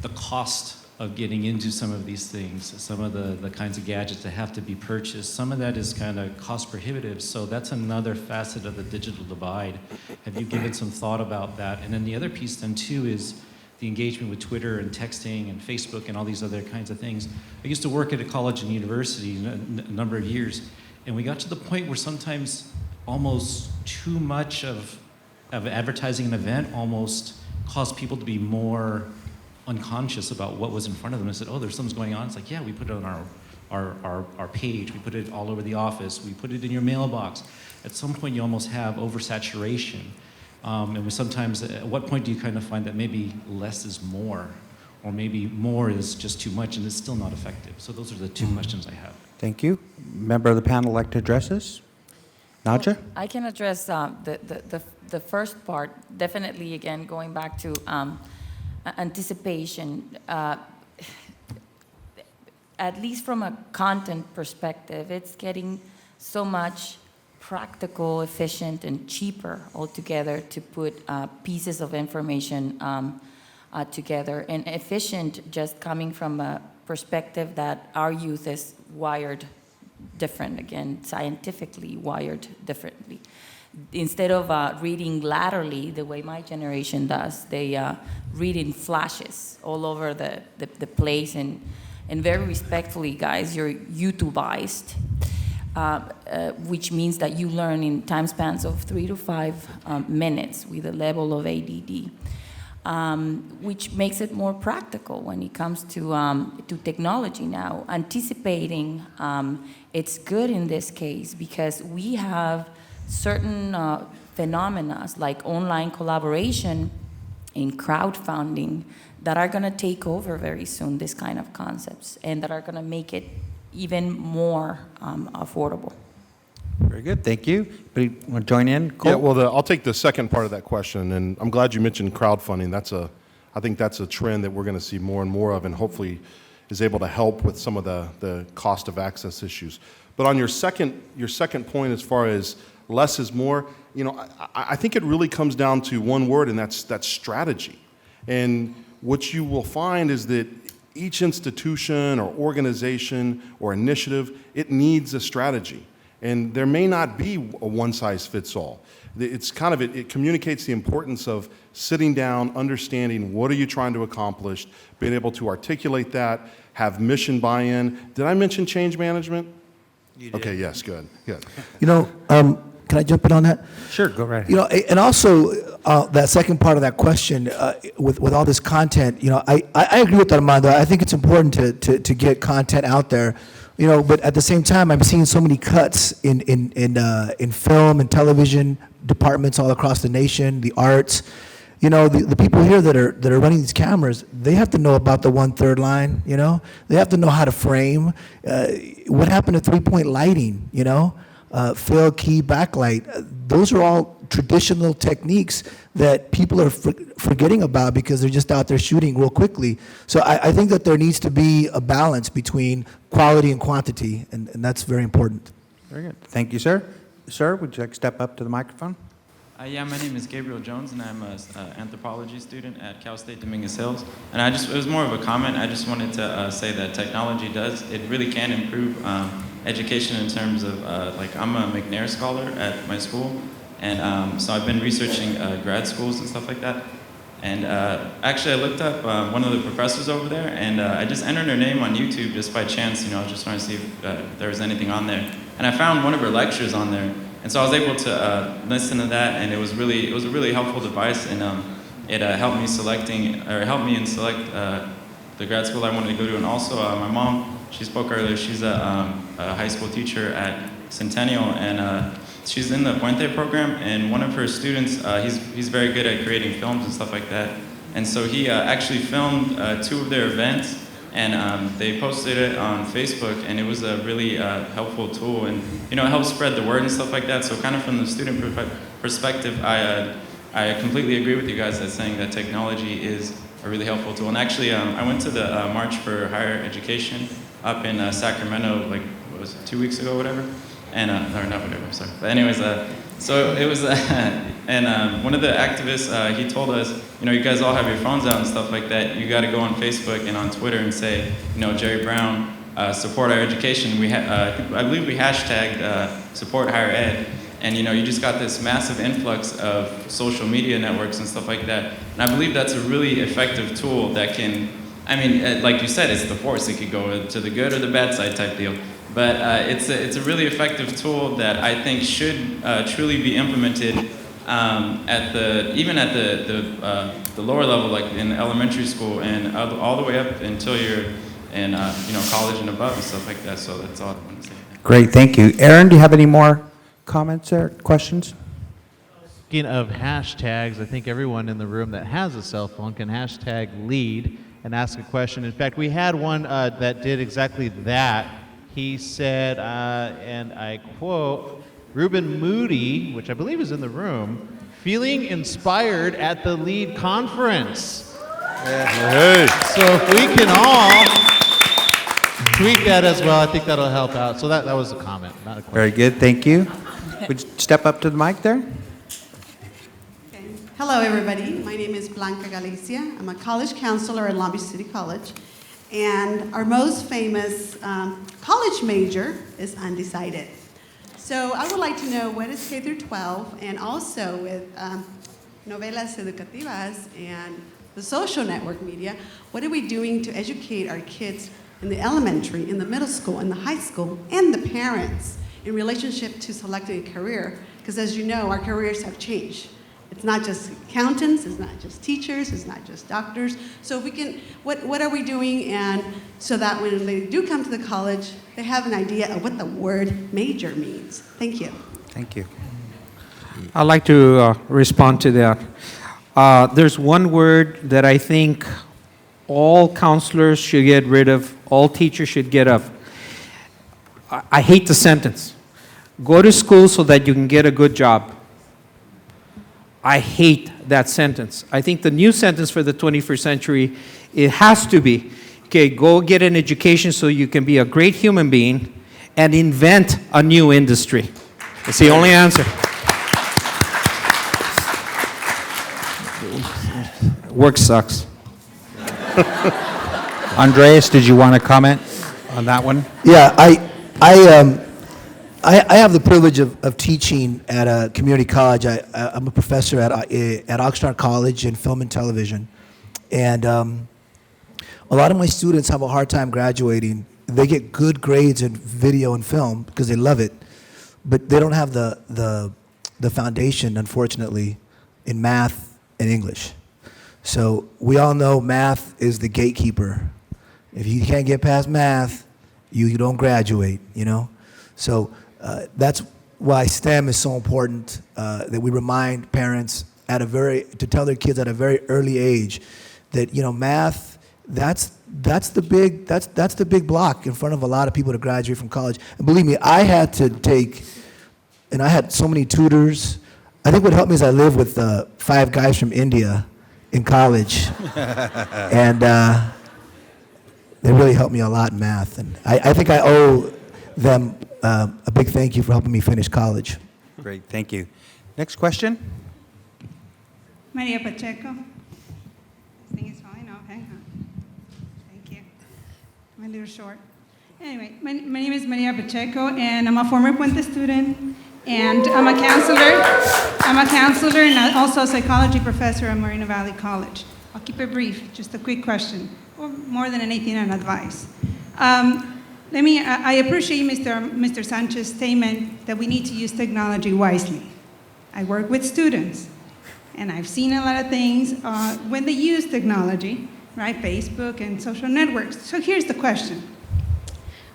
the cost of getting into some of these things, some of the kinds of gadgets that have to be purchased, some of that is kind of cost prohibitive, so that's another facet of the digital divide. Have you given some thought about that? And then the other piece then too is the engagement with Twitter and texting and Facebook and all these other kinds of things. I used to work at a college and university a number of years, and we got to the point where sometimes almost too much of advertising an event almost caused people to be more unconscious about what was in front of them. I said, oh, there's something going on. It's like, yeah, we put it on our page. We put it all over the office. We put it in your mailbox. At some point, you almost have oversaturation. And we sometimes, at what point do you kind of find that maybe less is more? Or maybe more is just too much and it's still not effective? So those are the two questions I have. Thank you. Member of the panel like to address this? Nadja? I can address the first part. Definitely, again, going back to anticipation. At least from a content perspective, it's getting so much practical, efficient, and cheaper altogether to put pieces of information together. And efficient just coming from a perspective that our youth is wired different, again, scientifically wired differently. Instead of reading laterally the way my generation does, they read in flashes all over the place. And very respectfully, guys, you're YouTubeized, which means that you learn in time spans of 3 to 5 minutes with a level of ADD, which makes it more practical when it comes to technology now. Anticipating, it's good in this case because we have certain phenomena like online collaboration and crowdfunding that are going to take over very soon, this kind of concepts, and that are going to make it even more affordable. Very good, thank you. Anybody want to join in? Cole? Yeah, well, I'll take the second part of that question, and I'm glad you mentioned crowdfunding. I think that's a trend that we're going to see more and more of, and hopefully is able to help with some of the cost of access issues. But on your second point, as far as less is more, I think it really comes down to one word, and that's strategy. And what you will find is that each institution or organization or initiative, it needs a strategy. And there may not be a one-size-fits-all. It communicates the importance of sitting down, understanding what are you trying to accomplish, being able to articulate that, have mission buy-in. Did I mention change management? You did. Okay, yes, good. Can I jump in on that? Sure, go right ahead. And also that second part of that question, with all this content, I agree with Armando. I think it's important to get content out there, but at the same time, I'm seeing so many cuts in film and television departments all across the nation, the arts. The people here that are running these cameras, they have to know about the 1/3 line. They have to know how to frame. What happened to 3-point lighting? Fill, key, backlight. Those are all traditional techniques that people are forgetting about because they're just out there shooting real quickly. So I think that there needs to be a balance between quality and quantity, and that's very important. Very good. Thank you, sir. Sir, would you like to step up to the microphone? Yeah, my name is Gabriel Jones, and I'm an anthropology student at Cal State Dominguez Hills. And it was more of a comment. I just wanted to say that technology it really can improve education in terms of, I'm a McNair scholar at my school, and so I've been researching grad schools and stuff like that. And actually, I looked up one of the professors over there, and I just entered her name on YouTube just by chance. I was just trying to see if there was anything on there. And I found one of her lectures on there. And so I was able to listen to that, and it was a really helpful device, and it helped me in select the grad school I wanted to go to. And also, my mom, she spoke earlier. She's a high school teacher at Centennial, and she's in the Puente program. And one of her students, he's very good at creating films and stuff like that. And so he actually filmed 2 of their events. And they posted it on Facebook, and it was a really helpful tool, and it helps spread the word and stuff like that. So kind of from the student perspective, I I completely agree with you guys as saying that technology is a really helpful tool. And actually, I went to the March for Higher Education up in Sacramento, like, what was it, 2 weeks ago, whatever? And, or not whatever, sorry. But anyways, so it was, and one of the activists, he told us, you know, you guys all have your phones out and stuff like that. You got to go on Facebook and on Twitter and say, you know, Jerry Brown, support our education. I believe we hashtagged support higher ed. And, you know, you just got this massive influx of social media networks and stuff like that. And I believe that's a really effective tool that can, I mean, like you said, it's the force. It could go to the good or the bad side type deal. But it's a really effective tool that I think should truly be implemented even at the lower level, like in elementary school, and all the way up until you're in you know, college and above and stuff like that. So that's all I want to say. Great, thank you. Aaron, do you have any more comments or questions? Speaking of hashtags, I think everyone in the room that has a cell phone can hashtag LEAD and ask a question. In fact, we had one that did exactly that. He said, and I quote, Ruben Moody, which I believe is in the room, feeling inspired at the LEAD conference. Hey. So if we can all tweet that as well, I think that'll help out. So that was a comment, not a question. Very good, thank you. Would you step up to the mic there? Okay. Hello, everybody. My name is Blanca Galicia. I'm a college counselor at Long Beach City College. And our most famous college major is undecided. So I would like to know what is K through 12, and also with novelas educativas and the social network media, what are we doing to educate our kids in the elementary, in the middle school, in the high school, and the parents in relationship to selecting a career? Because as you know, our careers have changed. It's not just accountants, it's not just teachers, it's not just doctors. So if we can, what are we doing, and so that when they do come to the college, they have an idea of what the word major means. Thank you. Thank you. I'd like to respond to that. There's one word that I think all counselors should get rid of, all teachers should get of. I hate the sentence. Go to school so that you can get a good job. I hate that sentence. I think the new sentence for the 21st century, it has to be, okay, go get an education so you can be a great human being and invent a new industry. It's the only answer. Work sucks. Andreas, did you want to comment on that one? Yeah, I have the privilege of teaching at a community college. I'm a professor at Oxnard College in film and television. And a lot of my students have a hard time graduating. They get good grades in video and film because they love it, but they don't have the foundation, unfortunately, in math and English. So we all know math is the gatekeeper. If you can't get past math, you don't graduate, you know? So that's why STEM is so important, that we remind parents to tell their kids at a very early age that, you know, math, that's the big block in front of a lot of people to graduate from college. And believe me, I had to take, and I had so many tutors. I think what helped me is I lived with 5 guys from India in college, and they really helped me a lot in math. And I think I owe them a big thank you for helping me finish college. Great, thank you. Next question? Maria Pacheco. This thing is fine, okay. Thank you. I'm a little short. Anyway, my name is Maria Pacheco, and I'm a former Puente student, and I'm a counselor. I'm a counselor and also a psychology professor at Moreno Valley College. I'll keep it brief, just a quick question, or more than anything, an advice. I appreciate Mr. Sanchez's statement that we need to use technology wisely. I work with students, and I've seen a lot of things when they use technology, right? Facebook and social networks. So here's the question.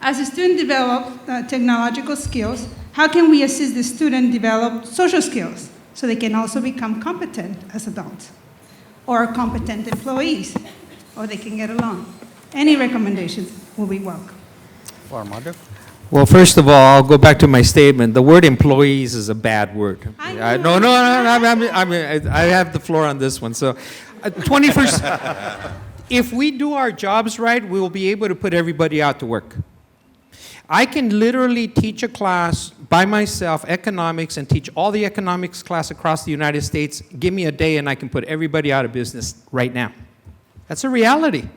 As a student develops technological skills, how can we assist the student develop social skills so they can also become competent as adults or competent employees, or they can get along? Any recommendations will be welcome. Well, first of all, I'll go back to my statement. The word employees is a bad word. I know. No, I have the floor on this one. So, 21st, if we do our jobs right, we will be able to put everybody out to work. I can literally teach a class by myself, economics, and teach all the economics class across the United States. Give me a day and I can put everybody out of business right now. That's a reality.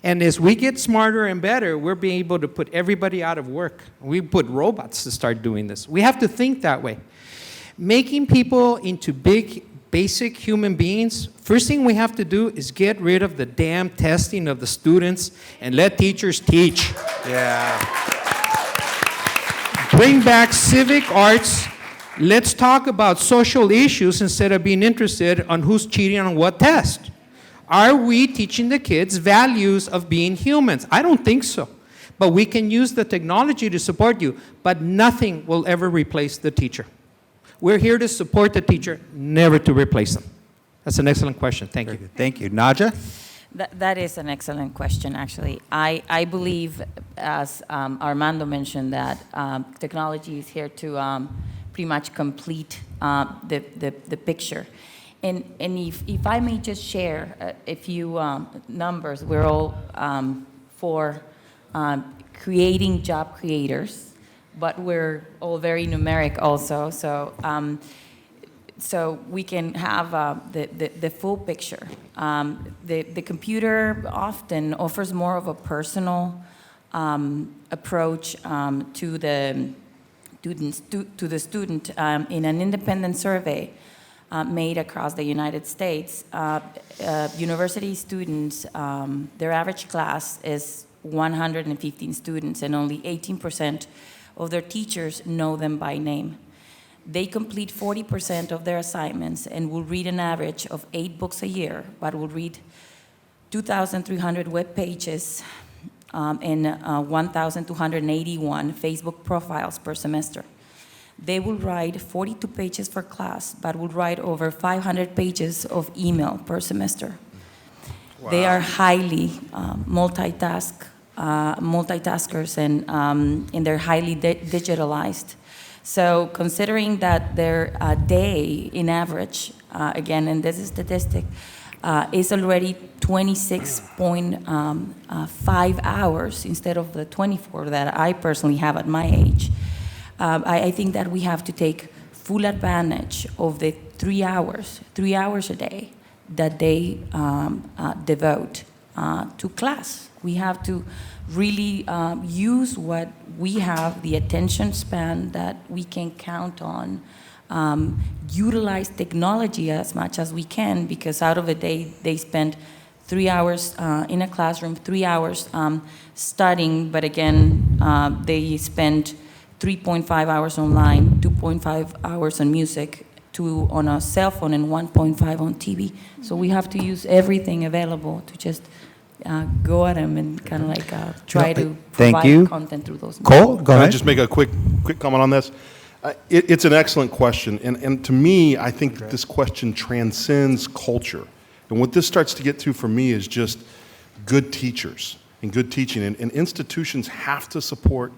And as we get smarter and better, we're being able to put everybody out of work. We put robots to start doing this. We have to think that way. Making people into big, basic human beings, first thing we have to do is get rid of the damn testing of the students and let teachers teach. Yeah. Bring back civic arts. Let's talk about social issues instead of being interested on who's cheating on what test. Are we teaching the kids values of being humans? I don't think so. But we can use the technology to support you, but nothing will ever replace the teacher. We're here to support the teacher, never to replace them. That's an excellent question. Thank you. Thank you. Naja? That is an excellent question, actually. I believe, as Armando mentioned, that technology is here to pretty much complete the picture. And if I may just share a few numbers, we're all for creating job creators, but we're all very numeric also. So we can have the full picture. The computer often offers more of a personal approach to the student. In an independent survey made across the United States, university students, their average class is 115 students, and only 18% of their teachers know them by name. They complete 40% of their assignments and will read an average of 8 books a year, but will read 2,300 web pages and 1,281 Facebook profiles per semester. They will write 42 pages for class, but will write over 500 pages of email per semester. Wow. They are highly multitaskers, and they're highly digitalized. So considering that their day, in average, again, and this is statistic, is already 26.5 hours instead of the 24 that I personally have at my age, I think that we have to take full advantage of the 3 hours a day that they devote to class. We have to really use what we have, the attention span that we can count on, utilize technology as much as we can, because out of a day they spend 3 hours in a classroom, 3 hours studying, but again, they spend 3.5 hours online, 2.5 hours on music, 2 on a cell phone, and 1.5 on TV. So we have to use everything available to just go at them and kind of like try to provide content through those. Cole, go ahead. Can I just make a quick comment on this? It's an excellent question, and to me, I think that this question transcends culture. And what this starts to get to for me is just good teachers and good teaching. And institutions have to support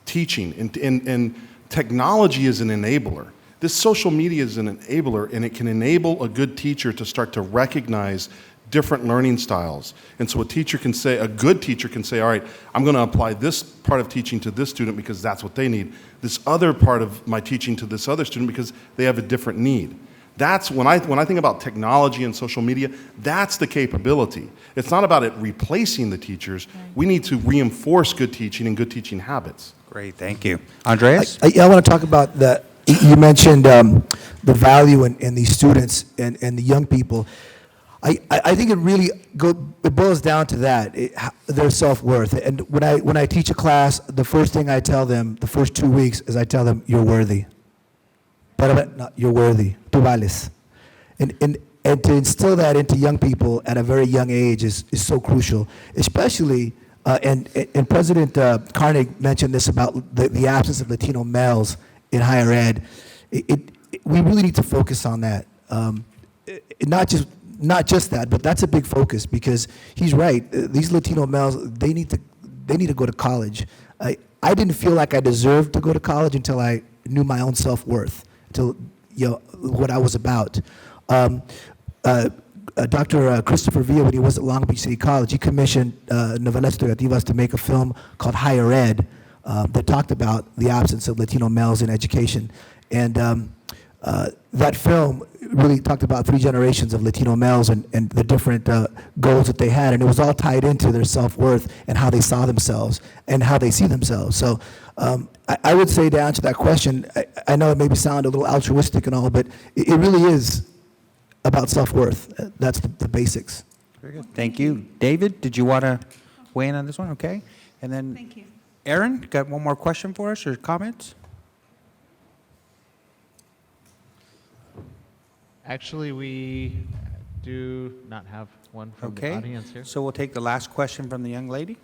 teaching, and technology is an enabler. This social media is an enabler, and it can enable a good teacher to start to recognize different learning styles. And so a teacher can say, a good teacher can say, all right, I'm going to apply this part of teaching to this student because that's what they need. This other part of my teaching to this other student because they have a different need. That's when I think about technology and social media, that's the capability. It's not about it replacing the teachers. We need to reinforce good teaching and good teaching habits. Great, thank you. Andreas? I want to talk about you mentioned the value in these students and the young people. I think it really it boils down to that, their self-worth. And when I teach a class, the first thing I tell them, the first 2 weeks, is I tell them, you're worthy. You're worthy. Tú vales. And to instill that into young people at a very young age is so crucial, especially, and President Carney mentioned this about the absence of Latino males in higher ed. We really need to focus on that. Not just that, but that's a big focus, because he's right. These Latino males, they need to go to college. I didn't feel like I deserved to go to college until I knew my own self-worth, until, what I was about. Dr. Christopher Villa, when he was at Long Beach City College, he commissioned Novelas Educativas to make a film called Higher Ed that talked about the absence of Latino males in education. And that film really talked about 3 generations of Latino males and the different goals that they had. And it was all tied into their self-worth and how they saw themselves and how they see themselves. So I would say, to answer that question, I know it maybe sound a little altruistic and all, but it really is about self-worth. That's the basics. Very good. Thank you. David, did you want to weigh in on this one? Okay. And then Thank you. Aaron, got one more question for us or comments? Actually, we do not have one from the audience here. So we'll take the last question from the young lady.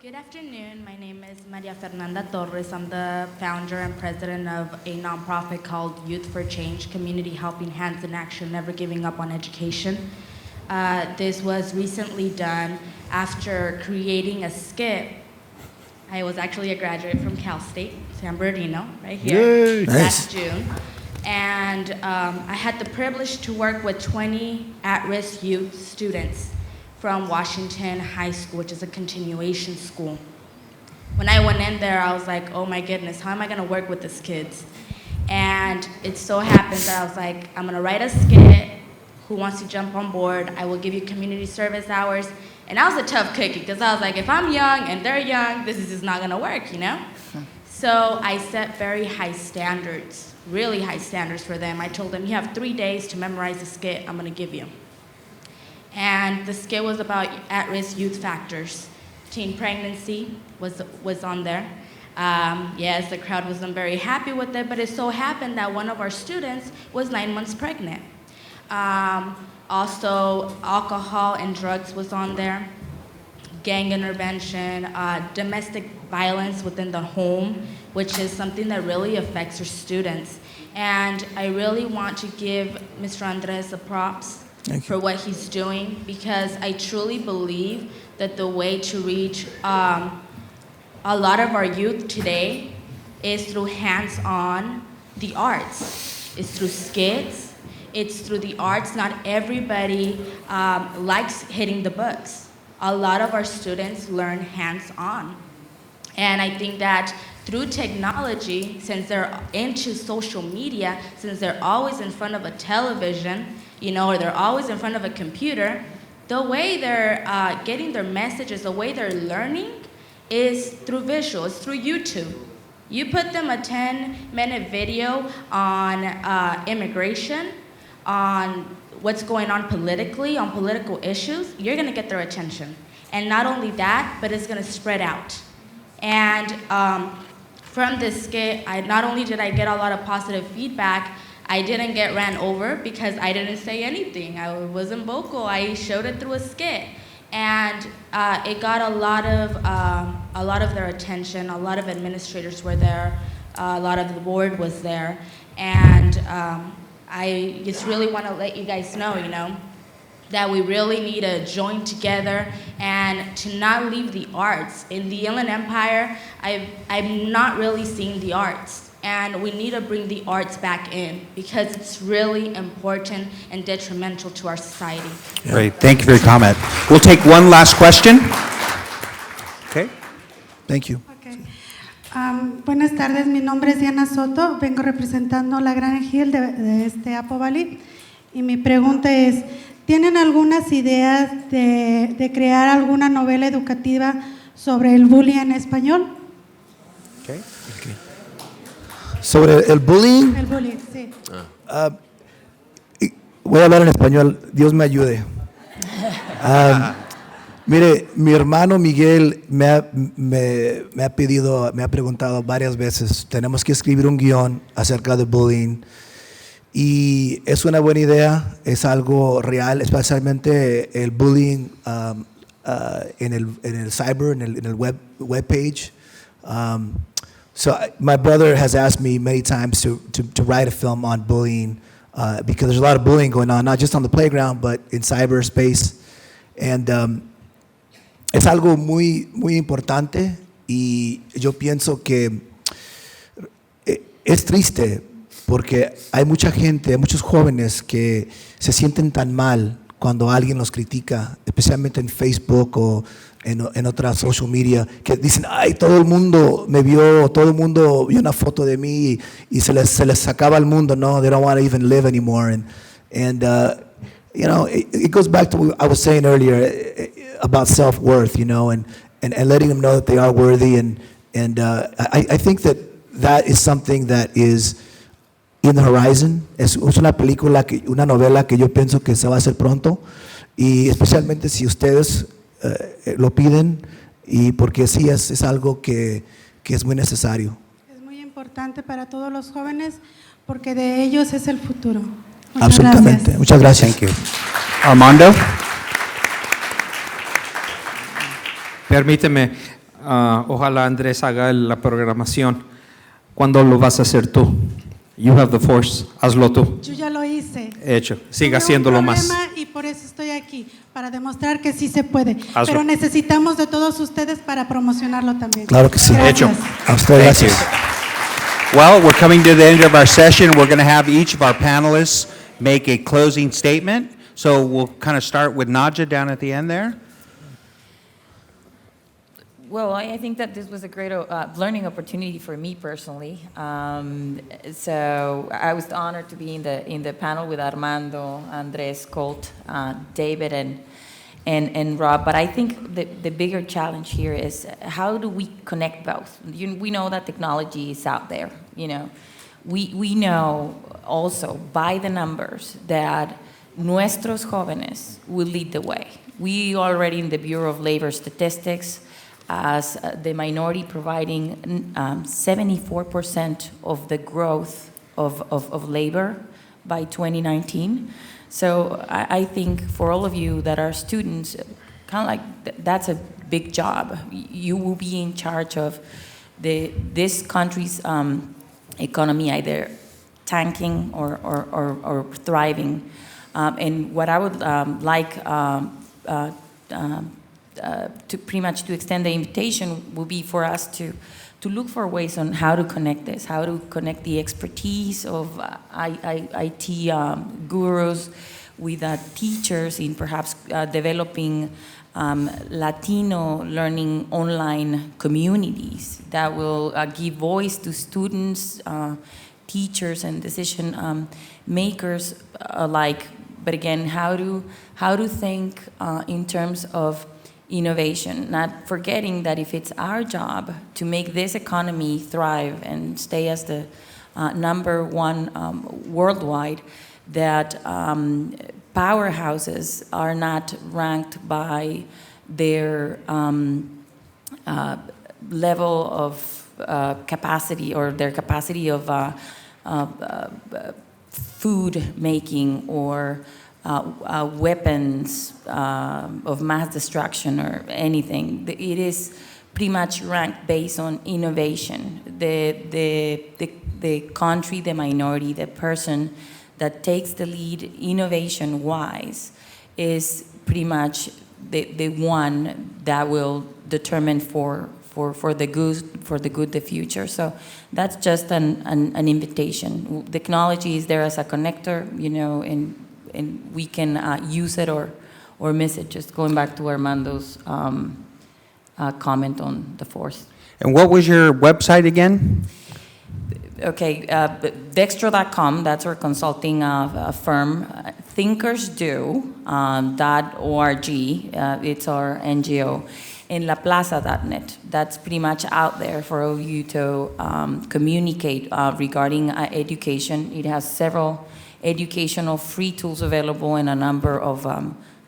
Good afternoon. My name is Maria Fernanda Torres. I'm the founder and president of a nonprofit called Youth for Change, Community Helping Hands in Action, Never Giving Up on Education. This was recently done after creating a skit. I was actually a graduate from Cal State, San Bernardino, right here, Yay. last June. And I had the privilege to work with 20 at-risk youth students from Washington High School, which is a continuation school. When I went in there, I was like, oh my goodness, how am I gonna work with these kids? And it so happens that I was like, I'm gonna write a skit. Who wants to jump on board? I will give you community service hours. And I was a tough cookie, because I was like, if I'm young and they're young, this is just not gonna work, So I set very high standards, really high standards for them. I told them, you have 3 days to memorize the skit I'm gonna give you. And the skit was about at-risk youth factors. Teen pregnancy was on there. Yes, the crowd wasn't very happy with it, but it so happened that one of our students was 9 months pregnant. Also, alcohol and drugs was on there. Gang intervention, domestic violence within the home, which is something that really affects our students. And I really want to give Mr. Andres the props for what he's doing, because I truly believe that the way to reach a lot of our youth today is through hands-on the arts. It's through skits, it's through the arts. Not everybody likes hitting the books. A lot of our students learn hands-on. And I think that through technology, since they're into social media, since they're always in front of a television, or they're always in front of a computer, the way they're getting their messages, the way they're learning is through visuals, through YouTube. You put them a 10-minute video on immigration, on what's going on politically, on political issues, you're gonna get their attention. And not only that, but it's gonna spread out. And from this skit, not only did I get a lot of positive feedback, I didn't get ran over because I didn't say anything. I wasn't vocal. I showed it through a skit. And it got a lot of their attention. A lot of administrators were there. A lot of the board was there. And I just really want to let you guys know, that we really need to join together and to not leave the arts. In the Inland Empire, I'm not really seeing the arts. And we need to bring the arts back in, because it's really important and detrimental to our society. Great. Thank you for your comment. We'll take one last question. Okay. Thank you. Okay. Buenas tardes, mi nombre es Diana Soto, vengo representando la Gran Hill de Apple Valley, y mi pregunta es, ¿tienen algunas ideas de crear alguna novela educativa sobre el bullying en español? Okay. Sobre el bullying, El bullying, sí. voy a hablar en español, Dios me ayude. Mire, mi hermano Miguel me ha preguntado varias veces, tenemos que escribir un guión acerca del bullying, y es una buena idea, es algo real, especialmente el bullying en el cyber, en el web page. So my brother has asked me many times to write a film on bullying because there's a lot of bullying going on, not just on the playground, but in cyberspace. And es algo muy importante, Y yo pienso que es triste porque hay mucha gente, hay muchos jóvenes que se sienten tan mal cuando alguien los critica, especialmente en Facebook o en otras social media, que dicen, ay, todo el mundo me vio, todo el mundo vio una foto de mí y se les acaba el mundo, no, they don't want to even live anymore. And you know, it goes back to what I was saying earlier about self-worth, you know, and letting them know that they are worthy. And I think that is something that is in the horizon. Es una película, una novela que yo pienso que se va a hacer pronto, y especialmente si ustedes lo piden, y porque sí es algo que es muy necesario. Es muy importante para todos los jóvenes porque de ellos es el futuro. Muchas Absolutamente. gracias. Muchas gracias. Thank you. Armando? Permíteme, ojalá Andrés haga la programación. ¿Cuándo lo vas a hacer tú? You have the force, hazlo tú. Yo ya lo hice. Hecho, siga Tuve haciéndolo un más. problema y por eso estoy aquí, para demostrar que sí se puede. Hazlo. Pero necesitamos de todos ustedes para promocionarlo también. Claro que sí. Hecho. A usted, Thank gracias. you. Well, we're coming to the end of our session. We're going to have each of our panelists make a closing statement. So we'll kind of start with Nadja down at the end there. Well, I think that this was a great learning opportunity for me personally. So I was honored to be in the panel with Armando, Andres, Colt, David, and Rob. But I think the bigger challenge here is how do we connect both? We know that technology is out there. You know, we know also by the numbers that nuestros jóvenes will lead the way. We already in the Bureau of Labor Statistics as the minority providing 74% of the growth of labor by 2019. So I think for all of you that are students, kind of like that's a big job. You will be in charge of this country's economy either tanking or thriving. And what I would like to pretty much to extend the invitation will be for us to look for ways on how to connect this, how to connect the expertise of IT gurus with teachers in perhaps developing Latino learning online communities that will give voice to students, teachers, and decision makers alike. But again, how to think in terms of innovation, not forgetting that if it's our job to make this economy thrive and stay as the number one worldwide, that powerhouses are not ranked by their level of capacity or their capacity of food making or weapons of mass destruction or anything. It is pretty much ranked based on innovation. The country, the minority, the person that takes the lead innovation-wise is pretty much the one that will determine for the good the future. So that's just an invitation. Technology is there as a connector, you know, and we can use it or miss it. Just going back to Armando's comment on the force. And what was your website again? Okay, Dextro.com, that's our consulting firm. Thinkersdo.org, it's our NGO. And laplaza.net, that's pretty much out there for all you to communicate regarding education. It has several educational free tools available and a number of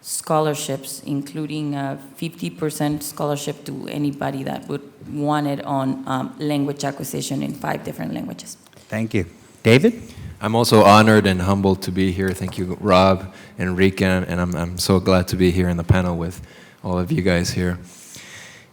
scholarships, including 50% scholarship to anybody that would want it on language acquisition in 5 different languages. Thank you. David? I'm also honored and humbled to be here. Thank you, Rob and Rika, and I'm so glad to be here in the panel with all of you guys here.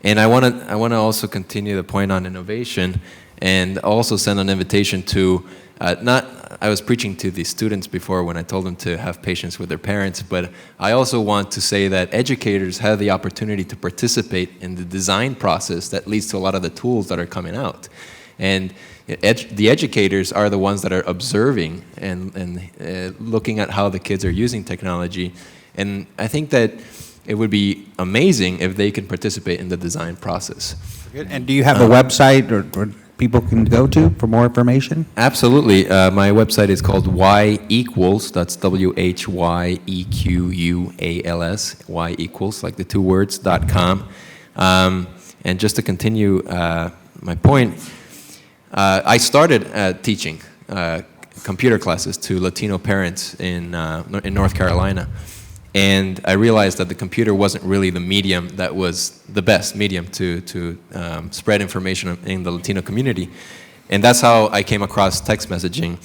And I want to also continue the point on innovation and also send an invitation to I was preaching to the students before when I told them to have patience with their parents, but I also want to say that educators have the opportunity to participate in the design process that leads to a lot of the tools that are coming out. And the educators are the ones that are observing and looking at how the kids are using technology. And I think that it would be amazing if they can participate in the design process. And do you have a website or people can go to for more information? Absolutely. My website is called Y Equals, that's WHYEQUALS, Y Equals, like the two words, .com. And just to continue my point, I started teaching computer classes to Latino parents in North Carolina. And I realized that the computer wasn't really the medium that was the best medium to spread information in the Latino community. And that's how I came across text messaging.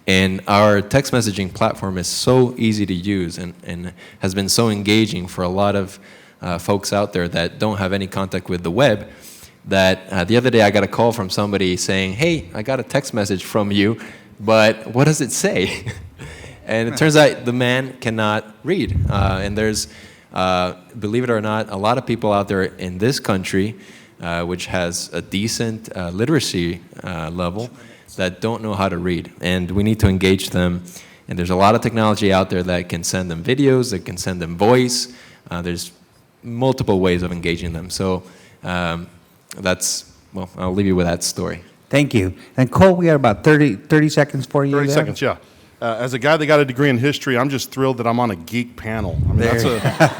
And our text messaging platform is so easy to use and has been so engaging for a lot of folks out there that don't have any contact with the web, that the other day I got a call from somebody saying, hey, I got a text message from you, but what does it say? And it turns out the man cannot read. And there's, believe it or not, a lot of people out there in this country which has a decent literacy level that don't know how to read. And we need to engage them. And there's a lot of technology out there that can send them videos, that can send them voice. There's multiple ways of engaging them. So well, I'll leave you with that story. Thank you. And Cole, we got about 30 seconds for you. 30 seconds, yeah. As a guy that got a degree in history, I'm just thrilled that I'm on a geek panel. I mean,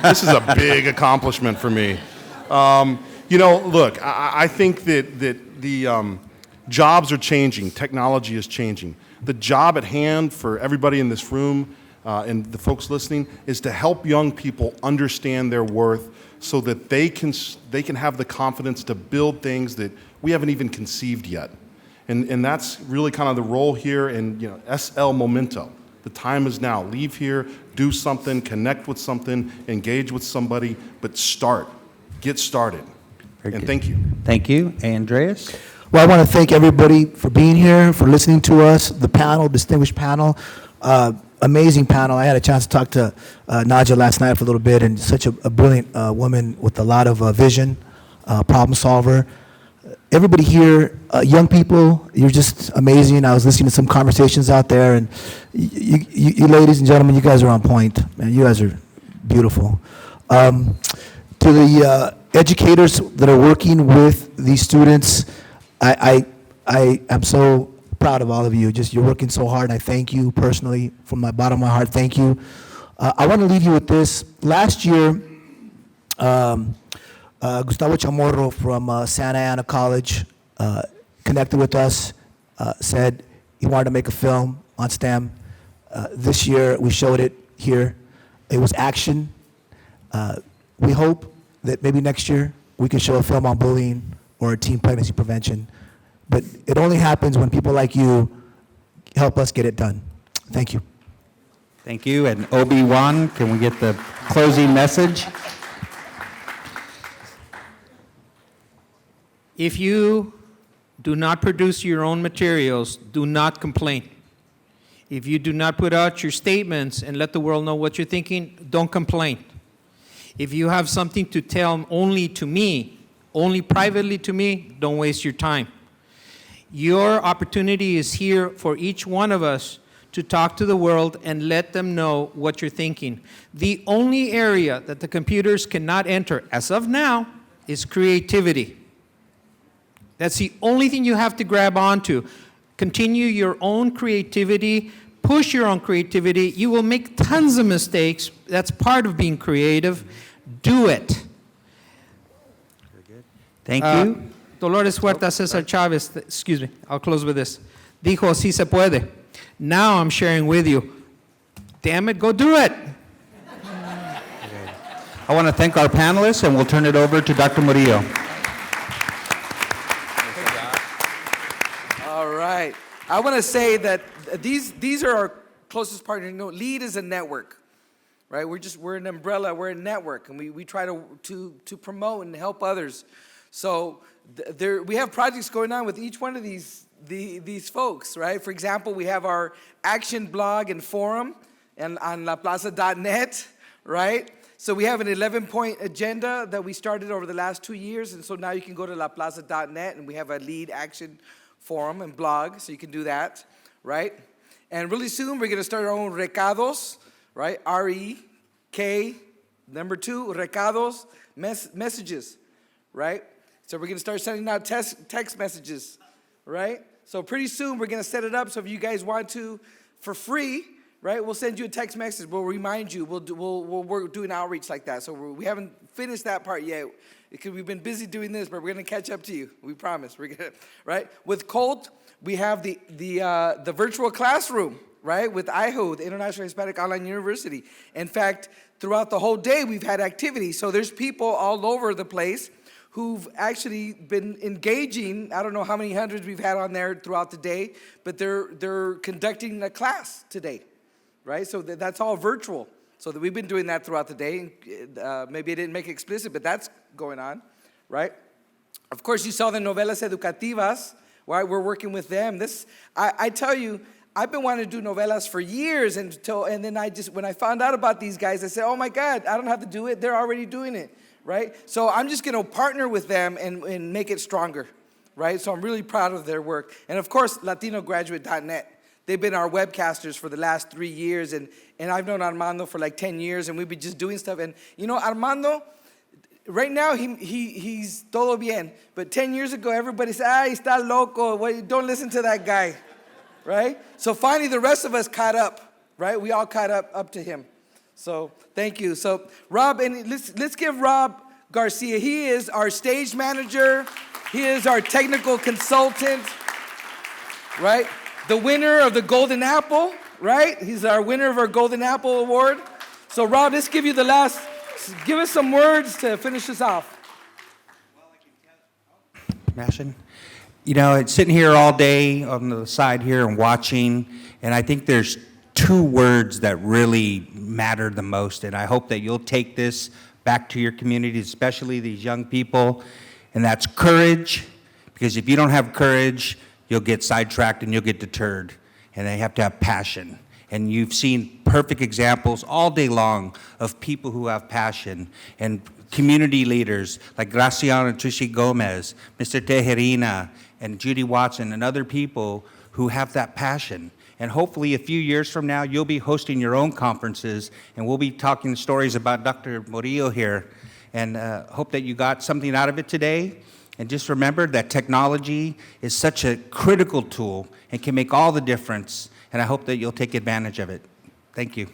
this is a big accomplishment for me. You know, look, I think that the jobs are changing. Technology is changing. The job at hand for everybody in this room and the folks listening is to help young people understand their worth so that they can have the confidence to build things that we haven't even conceived yet. And that's really kind of the role here in, you know, SL Momento. The time is now. Leave here, do something, connect with something, engage with somebody, but start. Get started. Very and good. thank you. Thank you. Andreas? Well, I want to thank everybody for being here, for listening to us, the panel, distinguished panel. Amazing panel. I had a chance to talk to Naja last night for a little bit, and such a brilliant woman with a lot of vision, problem solver. Everybody here, young people, you're just amazing. I was listening to some conversations out there, and you ladies and gentlemen, you guys are on point. Man, you guys are beautiful. To the educators that are working with these students, I am so proud of all of you. Just, you're working so hard. I thank you personally from my bottom of my heart. Thank you. I want to leave you with this. Last year, Gustavo Chamorro from Santa Ana College connected with us, said he wanted to make a film on STEM. This year, we showed it here. It was action. We hope that maybe next year we can show a film on bullying or teen pregnancy prevention. But it only happens when people like you help us get it done. Thank you. Thank you. And Obi-Wan, can we get the closing message? If you do not produce your own materials, do not complain. If you do not put out your statements and let the world know what you're thinking, don't complain. If you have something to tell only to me, only privately to me, don't waste your time. Your opportunity is here for each one of us to talk to the world and let them know what you're thinking. The only area that the computers cannot enter, as of now, is creativity. That's the only thing you have to grab onto. Continue your own creativity, push your own creativity. You will make tons of mistakes. That's part of being creative. Do it. Very good. Thank you. Dolores Huerta, Cesar Chavez, excuse me, I'll close with this. Dijo, sí se puede. Now I'm sharing with you. Damn it, go do it. I want to thank our panelists, and we'll turn it over to Dr. Murillo. All right. I want to say that these are our closest partners. You know, LEAD is a network, right? We're an umbrella. We're a network, and we try to promote and help others. So we have projects going on with each one of these folks, right? For example, we have our action blog and forum and on laplaza.net, right? So we have an 11-point agenda that we started over the last 2 years, and so now you can go to laplaza.net, and we have a lead action forum and blog, so you can do that, right? And really soon, we're going to start our own recados, right? R-E-K, number 2, recados, messages, right? So we're going to start sending out text messages, right? So pretty soon, we're going to set it up, so if you guys want to, for free, right, we'll send you a text message. We'll remind you. We're doing outreach like that. So we haven't finished that part yet because we've been busy doing this, but we're going to catch up to you. We promise. We're gonna, right? With Colt, we have the virtual classroom, right, with IHO, the International Hispanic Online University. In fact, throughout the whole day, we've had activities. So there's people all over the place who've actually been engaging. I don't know how many hundreds we've had on there throughout the day, but they're conducting a class today. Right, so that's all virtual. So that we've been doing that throughout the day. Maybe I didn't make it explicit, but that's going on, right? Of course, you saw the novelas educativas, right? We're working with them. I tell you, I've been wanting to do novelas for years, and then when I found out about these guys, I said, oh my God, I don't have to do it. They're already doing it, right? So I'm just going to partner with them and make it stronger, right? So I'm really proud of their work. And of course, LatinoGraduate.net. They've been our webcasters for the last 3 years, and I've known Armando for like 10 years, and we've been just doing stuff. And you know, Armando, right now he's todo bien, but 10 years ago everybody said, está loco, don't listen to that guy, right? So finally the rest of us caught up, right? We all caught up to him. So thank you. So Rob, and let's give Rob Garcia. He is our stage manager. He is our technical consultant, right? The winner of the Golden Apple, right? He's our winner of our Golden Apple Award. So, Rob, let's give us some words to finish this off. Mashin? You know, it's sitting here all day on the side here and watching, and I think there's 2 words that really matter the most, and I hope that you'll take this back to your community, especially these young people, and that's courage, because if you don't have courage, you'll get sidetracked and you'll get deterred. And they have to have passion. And you've seen perfect examples all day long of people who have passion and community leaders like Graciano and Trishi Gomez, Mr. Tejerina, and Judy Watson, and other people who have that passion. And hopefully a few years from now, you'll be hosting your own conferences, and we'll be talking stories about Dr. Murillo here. And hope that you got something out of it today. And just remember that technology is such a critical tool and can make all the difference. And I hope that you'll take advantage of it. Thank you.